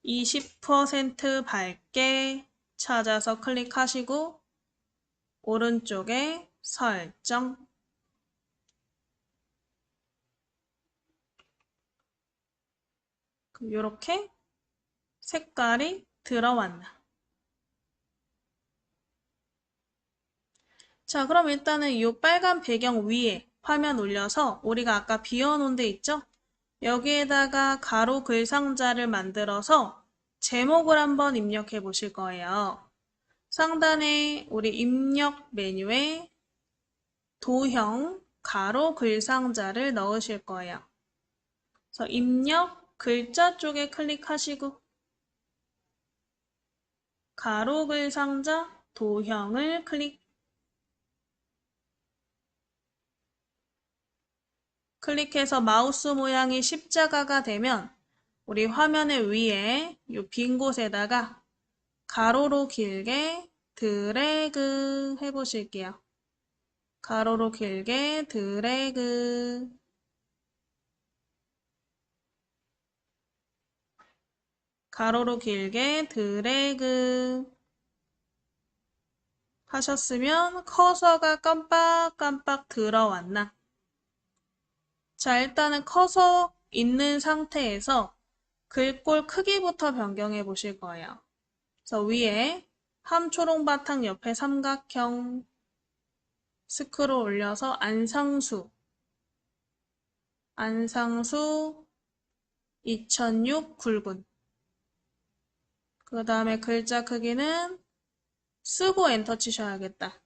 20% 밝게 찾아서 클릭하시고 오른쪽에 설정. 이렇게 색깔이 들어왔나. 자, 그럼 일단은 이 빨간 배경 위에 화면 올려서 우리가 아까 비워놓은 데 있죠? 여기에다가 가로 글 상자를 만들어서 제목을 한번 입력해 보실 거예요. 상단에 우리 입력 메뉴에 도형 가로 글 상자를 넣으실 거예요. 그래서 입력 글자 쪽에 클릭하시고 가로 글 상자 도형을 클릭. 클릭해서 마우스 모양이 십자가가 되면 우리 화면의 위에 이 빈 곳에다가 가로로 길게 드래그 해보실게요. 가로로 길게 드래그. 가로로 길게 드래그 하셨으면 커서가 깜빡깜빡 들어왔나? 자, 일단은 커서 있는 상태에서 글꼴 크기부터 변경해 보실 거예요. 그래서 위에 함초롱 바탕 옆에 삼각형 스크롤 올려서 안상수 2006 굵은. 그 다음에 글자 크기는 쓰고 엔터 치셔야겠다.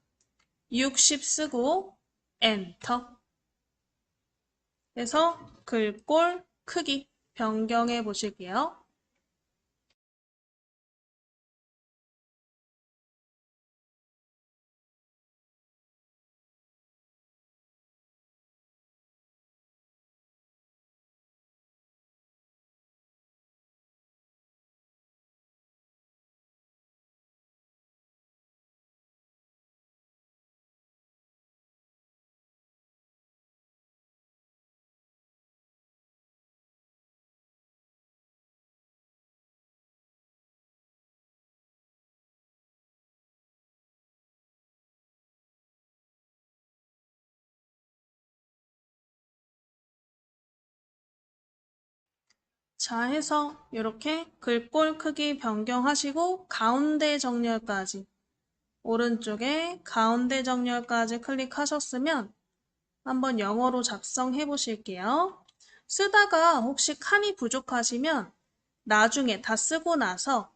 60 쓰고 엔터. 해서 글꼴 크기 변경해 보실게요. 자, 해서 이렇게 글꼴 크기 변경하시고 가운데 정렬까지 오른쪽에 가운데 정렬까지 클릭하셨으면 한번 영어로 작성해 보실게요. 쓰다가 혹시 칸이 부족하시면 나중에 다 쓰고 나서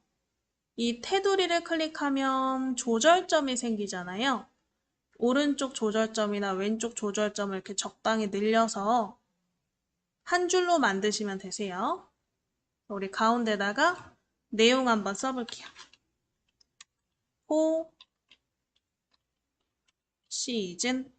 이 테두리를 클릭하면 조절점이 생기잖아요. 오른쪽 조절점이나 왼쪽 조절점을 이렇게 적당히 늘려서 한 줄로 만드시면 되세요. 우리 가운데다가 내용 한번 써볼게요. 호, 시즌.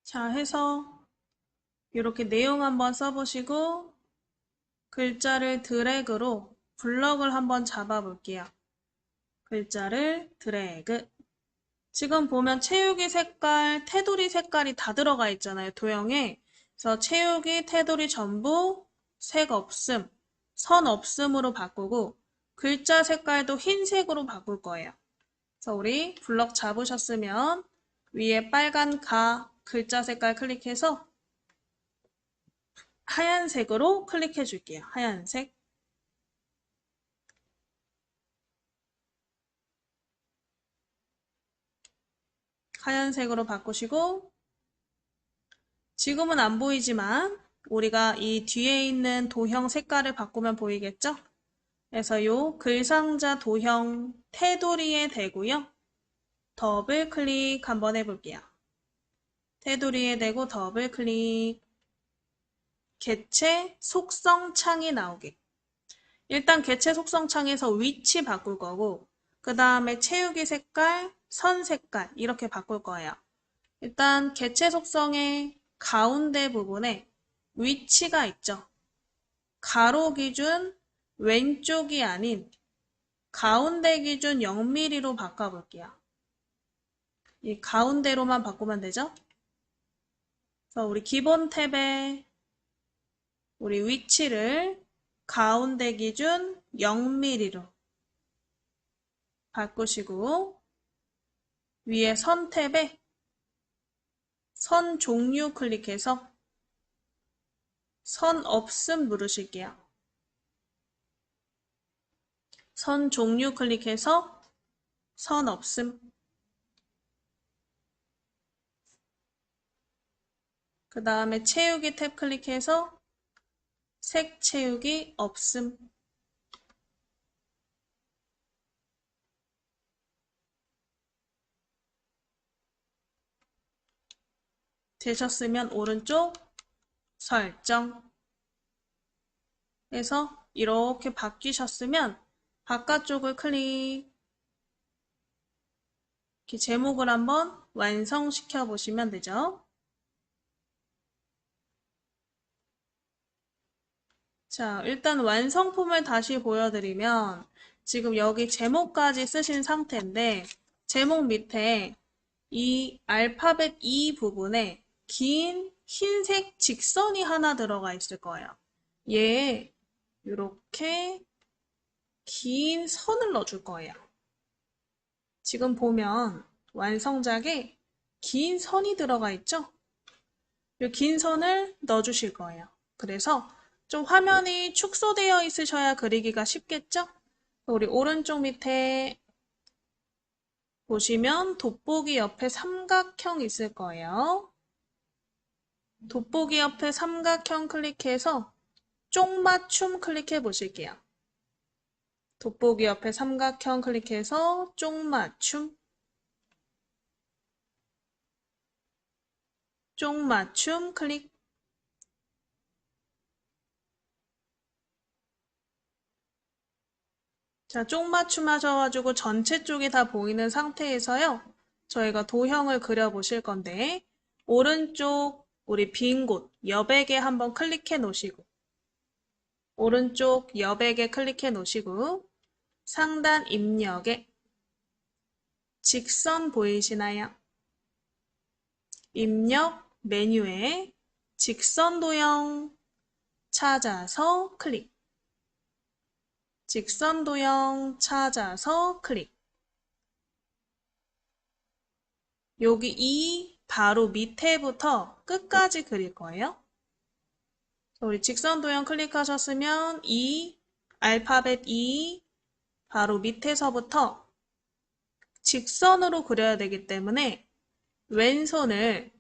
자, 해서 이렇게 내용 한번 써보시고 글자를 드래그로 블럭을 한번 잡아볼게요. 글자를 드래그. 지금 보면 채우기 색깔, 테두리 색깔이 다 들어가 있잖아요, 도형에. 그래서 채우기, 테두리 전부 색 없음, 선 없음으로 바꾸고 글자 색깔도 흰색으로 바꿀 거예요. 그래서 우리 블럭 잡으셨으면 위에 빨간 가 글자 색깔 클릭해서 하얀색으로 클릭해 줄게요. 하얀색. 하얀색으로 바꾸시고 지금은 안 보이지만 우리가 이 뒤에 있는 도형 색깔을 바꾸면 보이겠죠? 그래서 요 글상자 도형 테두리에 대고요. 더블 클릭 한번 해볼게요. 테두리에 대고 더블 클릭. 개체 속성 창이 나오게. 일단 개체 속성 창에서 위치 바꿀 거고 그 다음에 채우기 색깔, 선 색깔 이렇게 바꿀 거예요. 일단 개체 속성의 가운데 부분에 위치가 있죠. 가로 기준 왼쪽이 아닌 가운데 기준 0mm로 바꿔볼게요. 이 가운데로만 바꾸면 되죠? 그래서 우리 기본 탭에 우리 위치를 가운데 기준 0mm로 바꾸시고 위에 선 탭에 선 종류 클릭해서 선 없음 누르실게요. 선 종류 클릭해서 선 없음. 그 다음에 채우기 탭 클릭해서 색 채우기 없음. 되셨으면 오른쪽 설정 해서 이렇게 바뀌셨으면 바깥쪽을 클릭. 이렇게 제목을 한번 완성시켜 보시면 되죠. 자, 일단 완성품을 다시 보여드리면 지금 여기 제목까지 쓰신 상태인데 제목 밑에 이 알파벳 E 부분에 긴 흰색 직선이 하나 들어가 있을 거예요. 얘에 이렇게 긴 선을 넣어줄 거예요. 지금 보면 완성작에 긴 선이 들어가 있죠? 이 긴 선을 넣어주실 거예요. 그래서 좀 화면이 축소되어 있으셔야 그리기가 쉽겠죠? 우리 오른쪽 밑에 보시면 돋보기 옆에 삼각형 있을 거예요. 돋보기 옆에 삼각형 클릭해서 쪽맞춤 클릭해 보실게요. 돋보기 옆에 삼각형 클릭해서 쪽맞춤. 쪽맞춤 클릭. 자, 쪽맞춤 하셔가지고 전체 쪽이 다 보이는 상태에서요. 저희가 도형을 그려보실 건데 오른쪽 우리 빈 곳 여백에 한번 클릭해 놓으시고 오른쪽 여백에 클릭해 놓으시고 상단 입력에 직선 보이시나요? 입력 메뉴에 직선 도형 찾아서 클릭. 직선 도형 찾아서 클릭. 여기 이 바로 밑에부터 끝까지 그릴 거예요. 우리 직선 도형 클릭하셨으면 이 알파벳 E 바로 밑에서부터 직선으로 그려야 되기 때문에 왼손을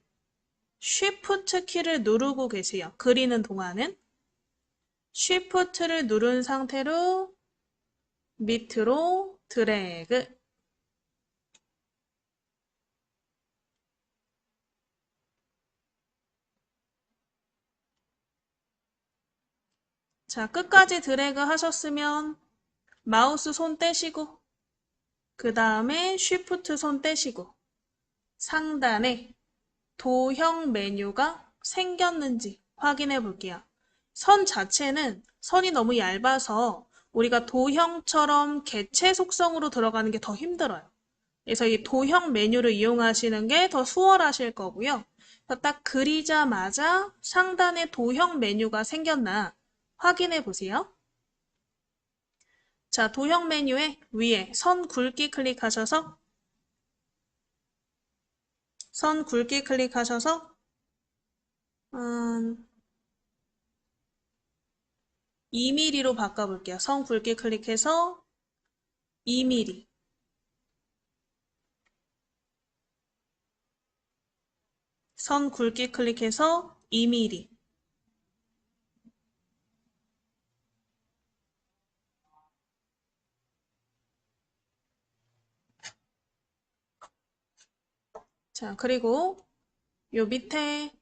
Shift 키를 누르고 계세요. 그리는 동안은 Shift를 누른 상태로 밑으로 드래그. 자, 끝까지 드래그 하셨으면 마우스 손 떼시고 그 다음에 Shift 손 떼시고 상단에 도형 메뉴가 생겼는지 확인해 볼게요. 선 자체는 선이 너무 얇아서 우리가 도형처럼 개체 속성으로 들어가는 게 더 힘들어요. 그래서 이 도형 메뉴를 이용하시는 게 더 수월하실 거고요. 그래서 딱 그리자마자 상단에 도형 메뉴가 생겼나 확인해 보세요. 자, 도형 메뉴에 위에 선 굵기 클릭하셔서 선 굵기 클릭하셔서 2mm로 바꿔볼게요. 선 굵기 클릭해서 2mm. 선 굵기 클릭해서 2mm. 자, 그리고 요 밑에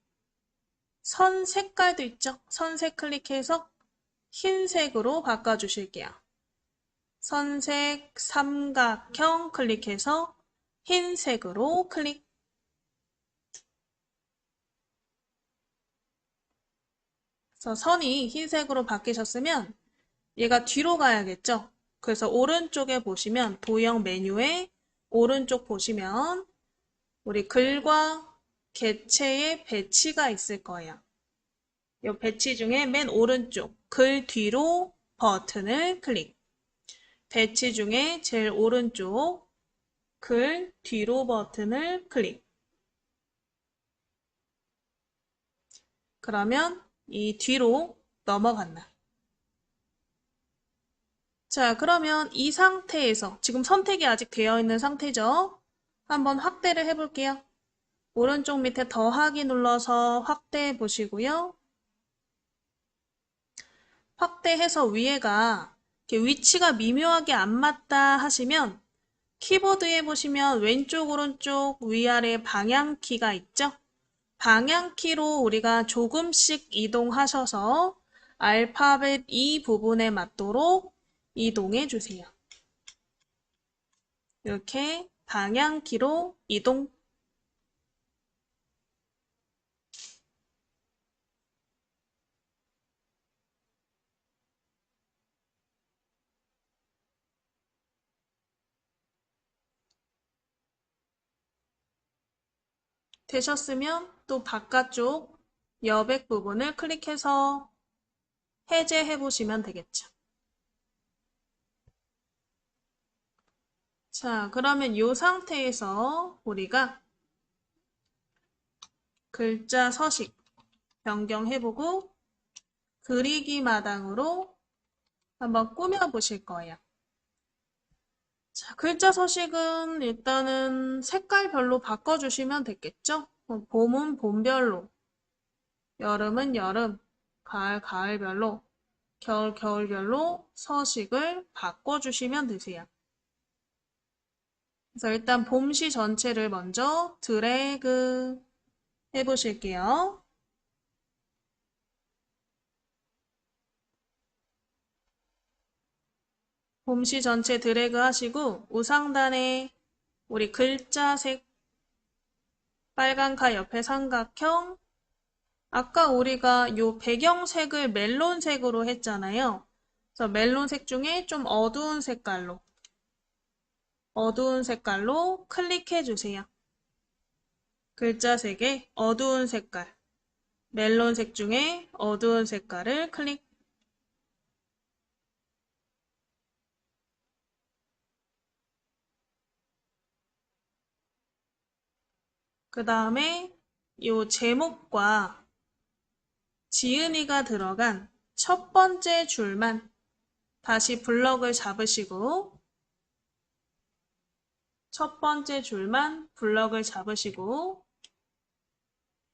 선 색깔도 있죠? 선색 클릭해서 흰색으로 바꿔주실게요. 선색 삼각형 클릭해서 흰색으로 클릭. 그래서 선이 흰색으로 바뀌셨으면 얘가 뒤로 가야겠죠? 그래서 오른쪽에 보시면 도형 메뉴에 오른쪽 보시면 우리 글과 개체의 배치가 있을 거예요. 이 배치 중에 맨 오른쪽 글 뒤로 버튼을 클릭. 배치 중에 제일 오른쪽 글 뒤로 버튼을 클릭. 그러면 이 뒤로 넘어간다. 자, 그러면 이 상태에서 지금 선택이 아직 되어 있는 상태죠? 한번 확대를 해볼게요. 오른쪽 밑에 더하기 눌러서 확대해 보시고요. 확대해서 위에가 이렇게 위치가 미묘하게 안 맞다 하시면 키보드에 보시면 왼쪽, 오른쪽, 위아래 방향키가 있죠? 방향키로 우리가 조금씩 이동하셔서 알파벳 이 부분에 맞도록 이동해 주세요. 이렇게 방향키로 이동. 되셨으면 또 바깥쪽 여백 부분을 클릭해서 해제해 보시면 되겠죠. 자, 그러면 이 상태에서 우리가 글자 서식 변경해보고 그리기 마당으로 한번 꾸며보실 거예요. 자, 글자 서식은 일단은 색깔별로 바꿔주시면 되겠죠? 봄은 봄별로, 여름은 여름, 가을 가을별로, 겨울 겨울별로 서식을 바꿔주시면 되세요. 그래서 일단 봄시 전체를 먼저 드래그 해보실게요. 봄시 전체 드래그 하시고 우상단에 우리 글자색 빨간 옆에 삼각형 아까 우리가 요 배경색을 멜론색으로 했잖아요. 그래서 멜론색 중에 좀 어두운 색깔로 클릭해 주세요. 글자색의 어두운 색깔, 멜론색 중에 어두운 색깔을 클릭. 그 다음에 요 제목과 지은이가 들어간 첫 번째 줄만 다시 블럭을 잡으시고 첫 번째 줄만 블럭을 잡으시고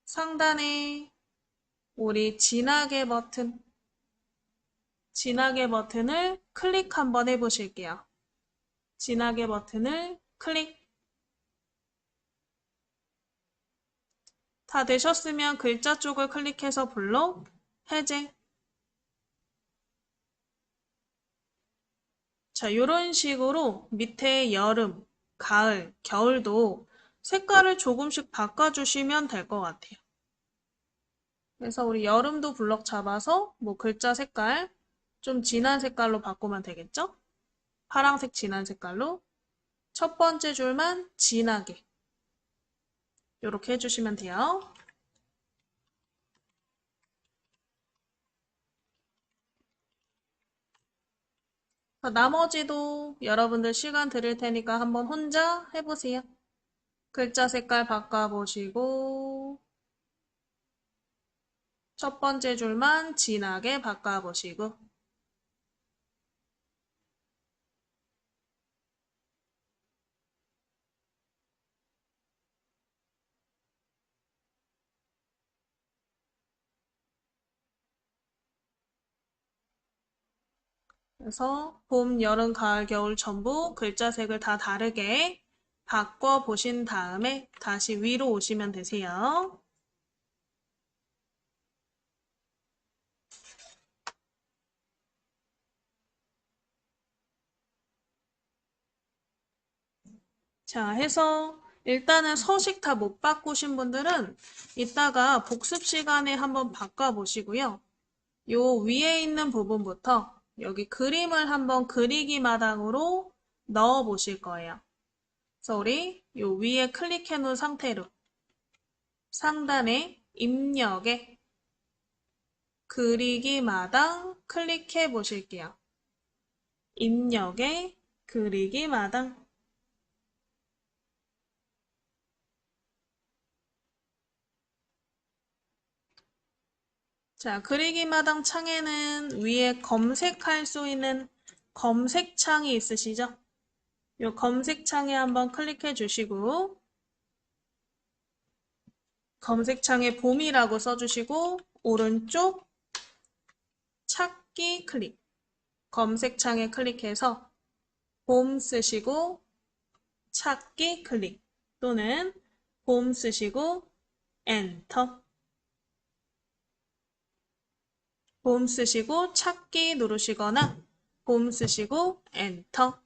상단에 우리 진하게 버튼을 클릭 한번 해보실게요. 진하게 버튼을 클릭. 다 되셨으면 글자 쪽을 클릭해서 블록 해제. 자, 이런 식으로 밑에 여름, 가을, 겨울도 색깔을 조금씩 바꿔주시면 될 것 같아요. 그래서 우리 여름도 블럭 잡아서 뭐 글자 색깔 좀 진한 색깔로 바꾸면 되겠죠? 파란색 진한 색깔로 첫 번째 줄만 진하게 이렇게 해주시면 돼요. 나머지도 여러분들 시간 드릴 테니까 한번 혼자 해보세요. 글자 색깔 바꿔보시고 첫 번째 줄만 진하게 바꿔보시고 그래서 봄, 여름, 가을, 겨울 전부 글자 색을 다 다르게 바꿔보신 다음에 다시 위로 오시면 되세요. 자, 해서 일단은 서식 다 못 바꾸신 분들은 이따가 복습 시간에 한번 바꿔보시고요. 요 위에 있는 부분부터 여기 그림을 한번 그리기 마당으로 넣어 보실 거예요. 그래서 우리 요 위에 클릭해 놓은 상태로 상단에 입력에 그리기 마당 클릭해 보실게요. 입력에 그리기 마당. 자, 그리기 마당 창에는 위에 검색할 수 있는 검색창이 있으시죠? 이 검색창에 한번 클릭해 주시고 검색창에 봄이라고 써주시고 오른쪽 찾기 클릭 검색창에 클릭해서 봄 쓰시고 찾기 클릭 또는 봄 쓰시고 엔터 봄 쓰시고 찾기 누르시거나 봄 쓰시고 엔터.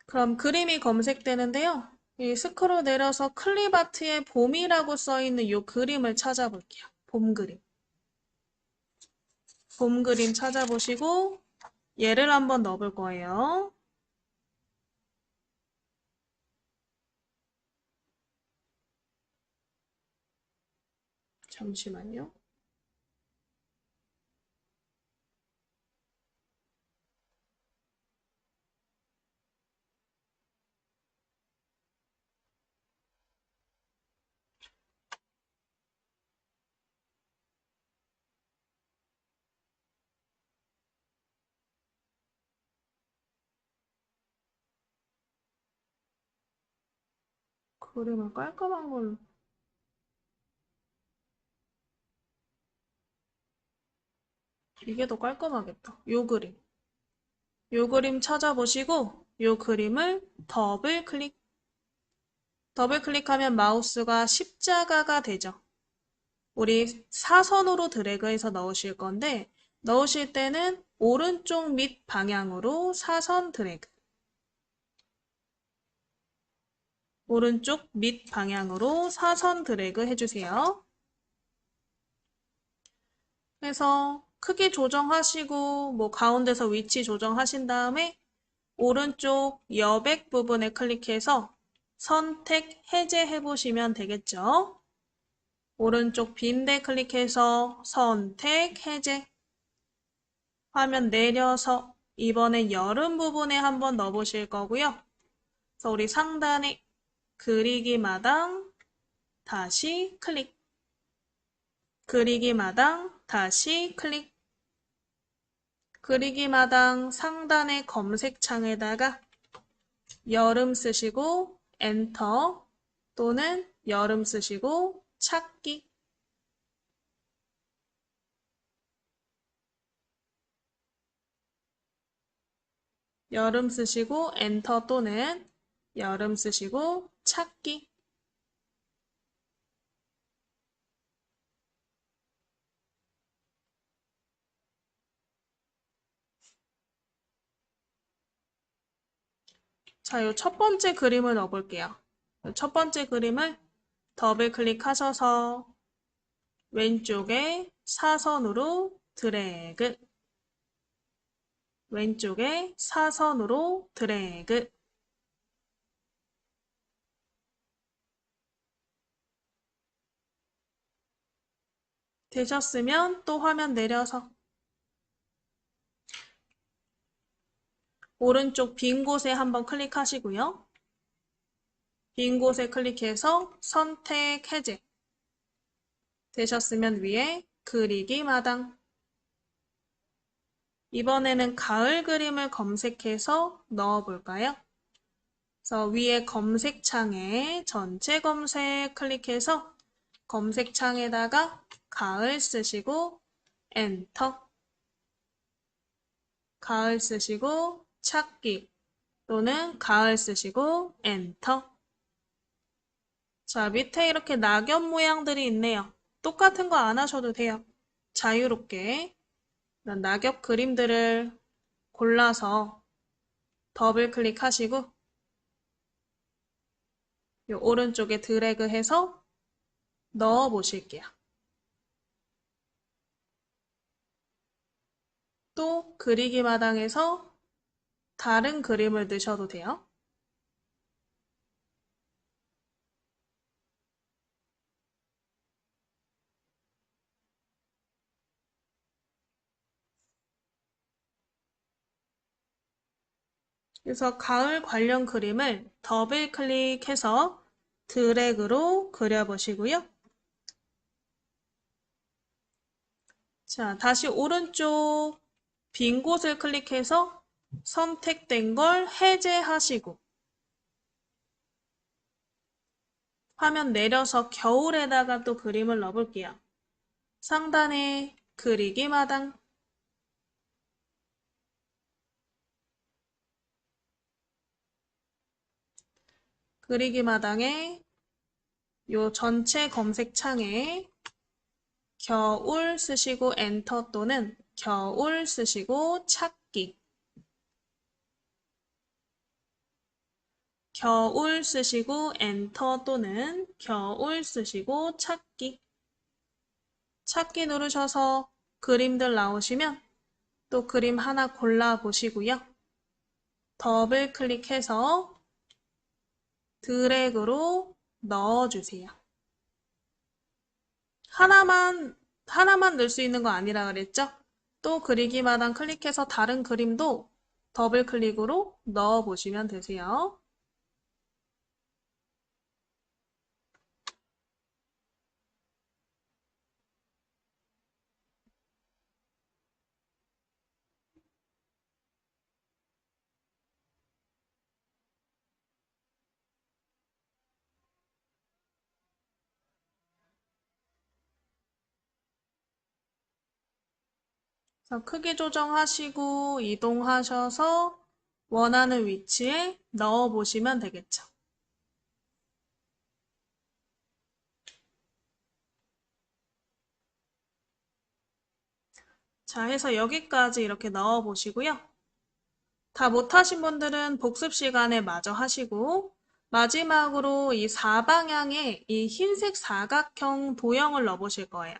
그럼 그림이 검색되는데요. 이 스크롤 내려서 클립아트에 봄이라고 써있는 이 그림을 찾아볼게요. 봄 그림. 봄 그림 찾아보시고 얘를 한번 넣어볼 거예요. 잠시만요. 그림을 깔끔한 걸로. 이게 더 깔끔하겠다. 요 그림. 요 그림 찾아보시고 요 그림을 더블 클릭. 더블 클릭하면 마우스가 십자가가 되죠. 우리 사선으로 드래그해서 넣으실 건데 넣으실 때는 오른쪽 밑 방향으로 사선 드래그. 오른쪽 밑 방향으로 사선 드래그 해주세요. 그래서 크기 조정하시고 뭐 가운데서 위치 조정하신 다음에 오른쪽 여백 부분에 클릭해서 선택 해제해 보시면 되겠죠. 오른쪽 빈대 클릭해서 선택 해제. 화면 내려서 이번엔 여름 부분에 한번 넣어보실 거고요. 그래서 우리 상단에 그리기 마당 다시 클릭. 그리기 마당 다시 클릭. 그리기 마당 상단의 검색창에다가 여름 쓰시고 엔터 또는 여름 쓰시고 찾기. 여름 쓰시고 엔터 또는 여름 쓰시고 찾기. 자, 요 첫 번째 그림을 넣어볼게요. 첫 번째 그림을 더블 클릭하셔서 왼쪽에 사선으로 드래그. 왼쪽에 사선으로 드래그. 되셨으면 또 화면 내려서 오른쪽 빈 곳에 한번 클릭하시고요. 빈 곳에 클릭해서 선택 해제. 되셨으면 위에 그리기 마당. 이번에는 가을 그림을 검색해서 넣어볼까요? 그래서 위에 검색창에 전체 검색 클릭해서 검색창에다가 가을 쓰시고 엔터. 가을 쓰시고 찾기 또는 가을 쓰시고 엔터. 자, 밑에 이렇게 낙엽 모양들이 있네요. 똑같은 거 안 하셔도 돼요. 자유롭게 낙엽 그림들을 골라서 더블 클릭하시고 이 오른쪽에 드래그해서 넣어 보실게요. 또 그리기 마당에서 다른 그림을 넣으셔도 돼요. 그래서 가을 관련 그림을 더블 클릭해서 드래그로 그려보시고요. 자, 다시 오른쪽 빈 곳을 클릭해서 선택된 걸 해제하시고 화면 내려서 겨울에다가 또 그림을 넣어볼게요. 상단에 그리기 마당. 그리기 마당에 요 전체 검색창에 겨울 쓰시고 엔터 또는 겨울 쓰시고 찾기. 겨울 쓰시고 엔터 또는 겨울 쓰시고 찾기. 찾기 누르셔서 그림들 나오시면 또 그림 하나 골라 보시고요. 더블 클릭해서 드래그로 넣어주세요. 하나만 넣을 수 있는 거 아니라 그랬죠? 또 그리기 마당 클릭해서 다른 그림도 더블 클릭으로 넣어 보시면 되세요. 그래서 크기 조정하시고 이동하셔서 원하는 위치에 넣어 보시면 되겠죠. 자, 해서 여기까지 이렇게 넣어 보시고요. 다 못하신 분들은 복습 시간에 마저 하시고 마지막으로 이 사방향에 이 흰색 사각형 도형을 넣어 보실 거예요.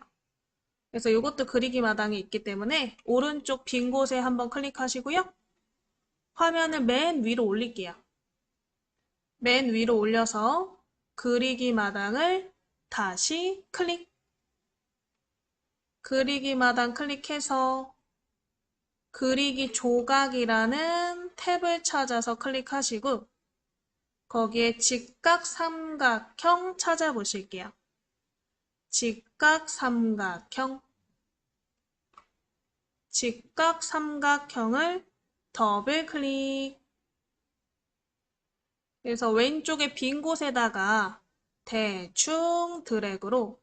그래서 이것도 그리기 마당이 있기 때문에 오른쪽 빈 곳에 한번 클릭하시고요. 화면을 맨 위로 올릴게요. 맨 위로 올려서 그리기 마당을 다시 클릭. 그리기 마당 클릭해서 그리기 조각이라는 탭을 찾아서 클릭하시고 거기에 직각삼각형 찾아보실게요. 직각삼각형. 직각 삼각형을 더블 클릭. 그래서 왼쪽에 빈 곳에다가 대충 드래그로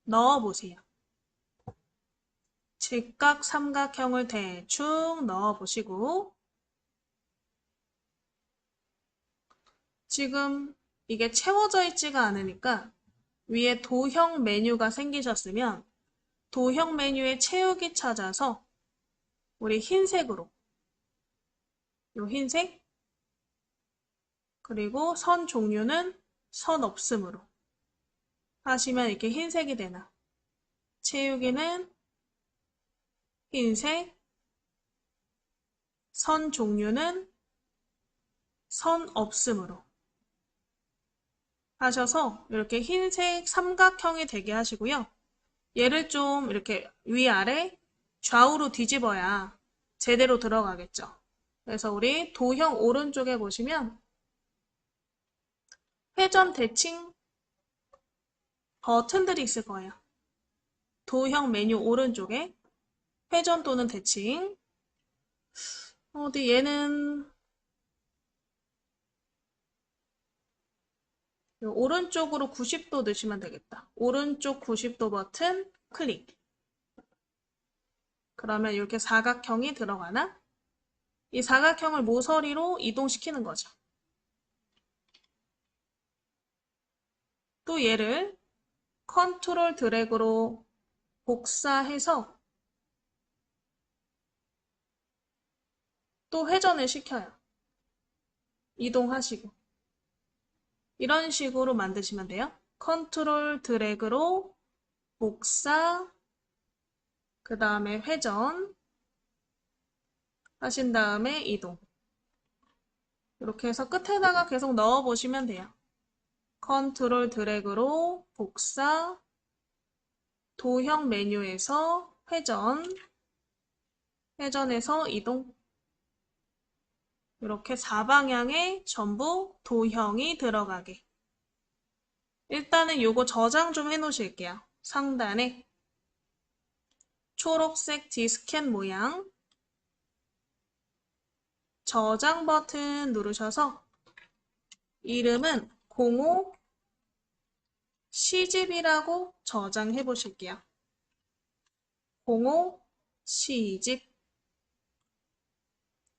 넣어보세요. 직각 삼각형을 대충 넣어보시고 지금 이게 채워져 있지가 않으니까 위에 도형 메뉴가 생기셨으면 도형 메뉴에 채우기 찾아서 우리 흰색으로 요 흰색 그리고 선 종류는 선 없음으로 하시면 이렇게 흰색이 되나 채우기는 흰색 선 종류는 선 없음으로 하셔서 이렇게 흰색 삼각형이 되게 하시고요. 얘를 좀 이렇게 위아래 좌우로 뒤집어야 제대로 들어가겠죠. 그래서 우리 도형 오른쪽에 보시면 회전 대칭 버튼들이 있을 거예요. 도형 메뉴 오른쪽에 회전 또는 대칭 어디 얘는 오른쪽으로 90도 넣으시면 되겠다. 오른쪽 90도 버튼 클릭. 그러면 이렇게 사각형이 들어가나? 이 사각형을 모서리로 이동시키는 거죠. 또 얘를 컨트롤 드래그로 복사해서 또 회전을 시켜요. 이동하시고. 이런 식으로 만드시면 돼요. 컨트롤 드래그로 복사, 그 다음에 회전 하신 다음에 이동. 이렇게 해서 끝에다가 계속 넣어 보시면 돼요. 컨트롤 드래그로 복사, 도형 메뉴에서 회전, 회전해서 이동. 이렇게 4방향에 전부 도형이 들어가게. 일단은 요거 저장 좀 해놓으실게요. 상단에 초록색 디스켓 모양 저장 버튼 누르셔서 이름은 05 시집이라고 저장해 보실게요. 05 시집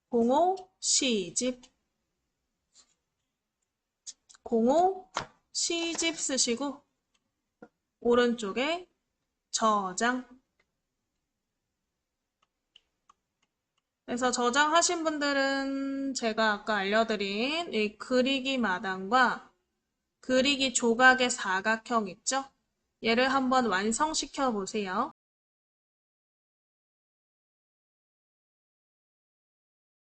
05 시집 05 시집 쓰시고 오른쪽에 저장. 그래서 저장하신 분들은 제가 아까 알려드린 이 그리기 마당과 그리기 조각의 사각형 있죠? 얘를 한번 완성시켜 보세요.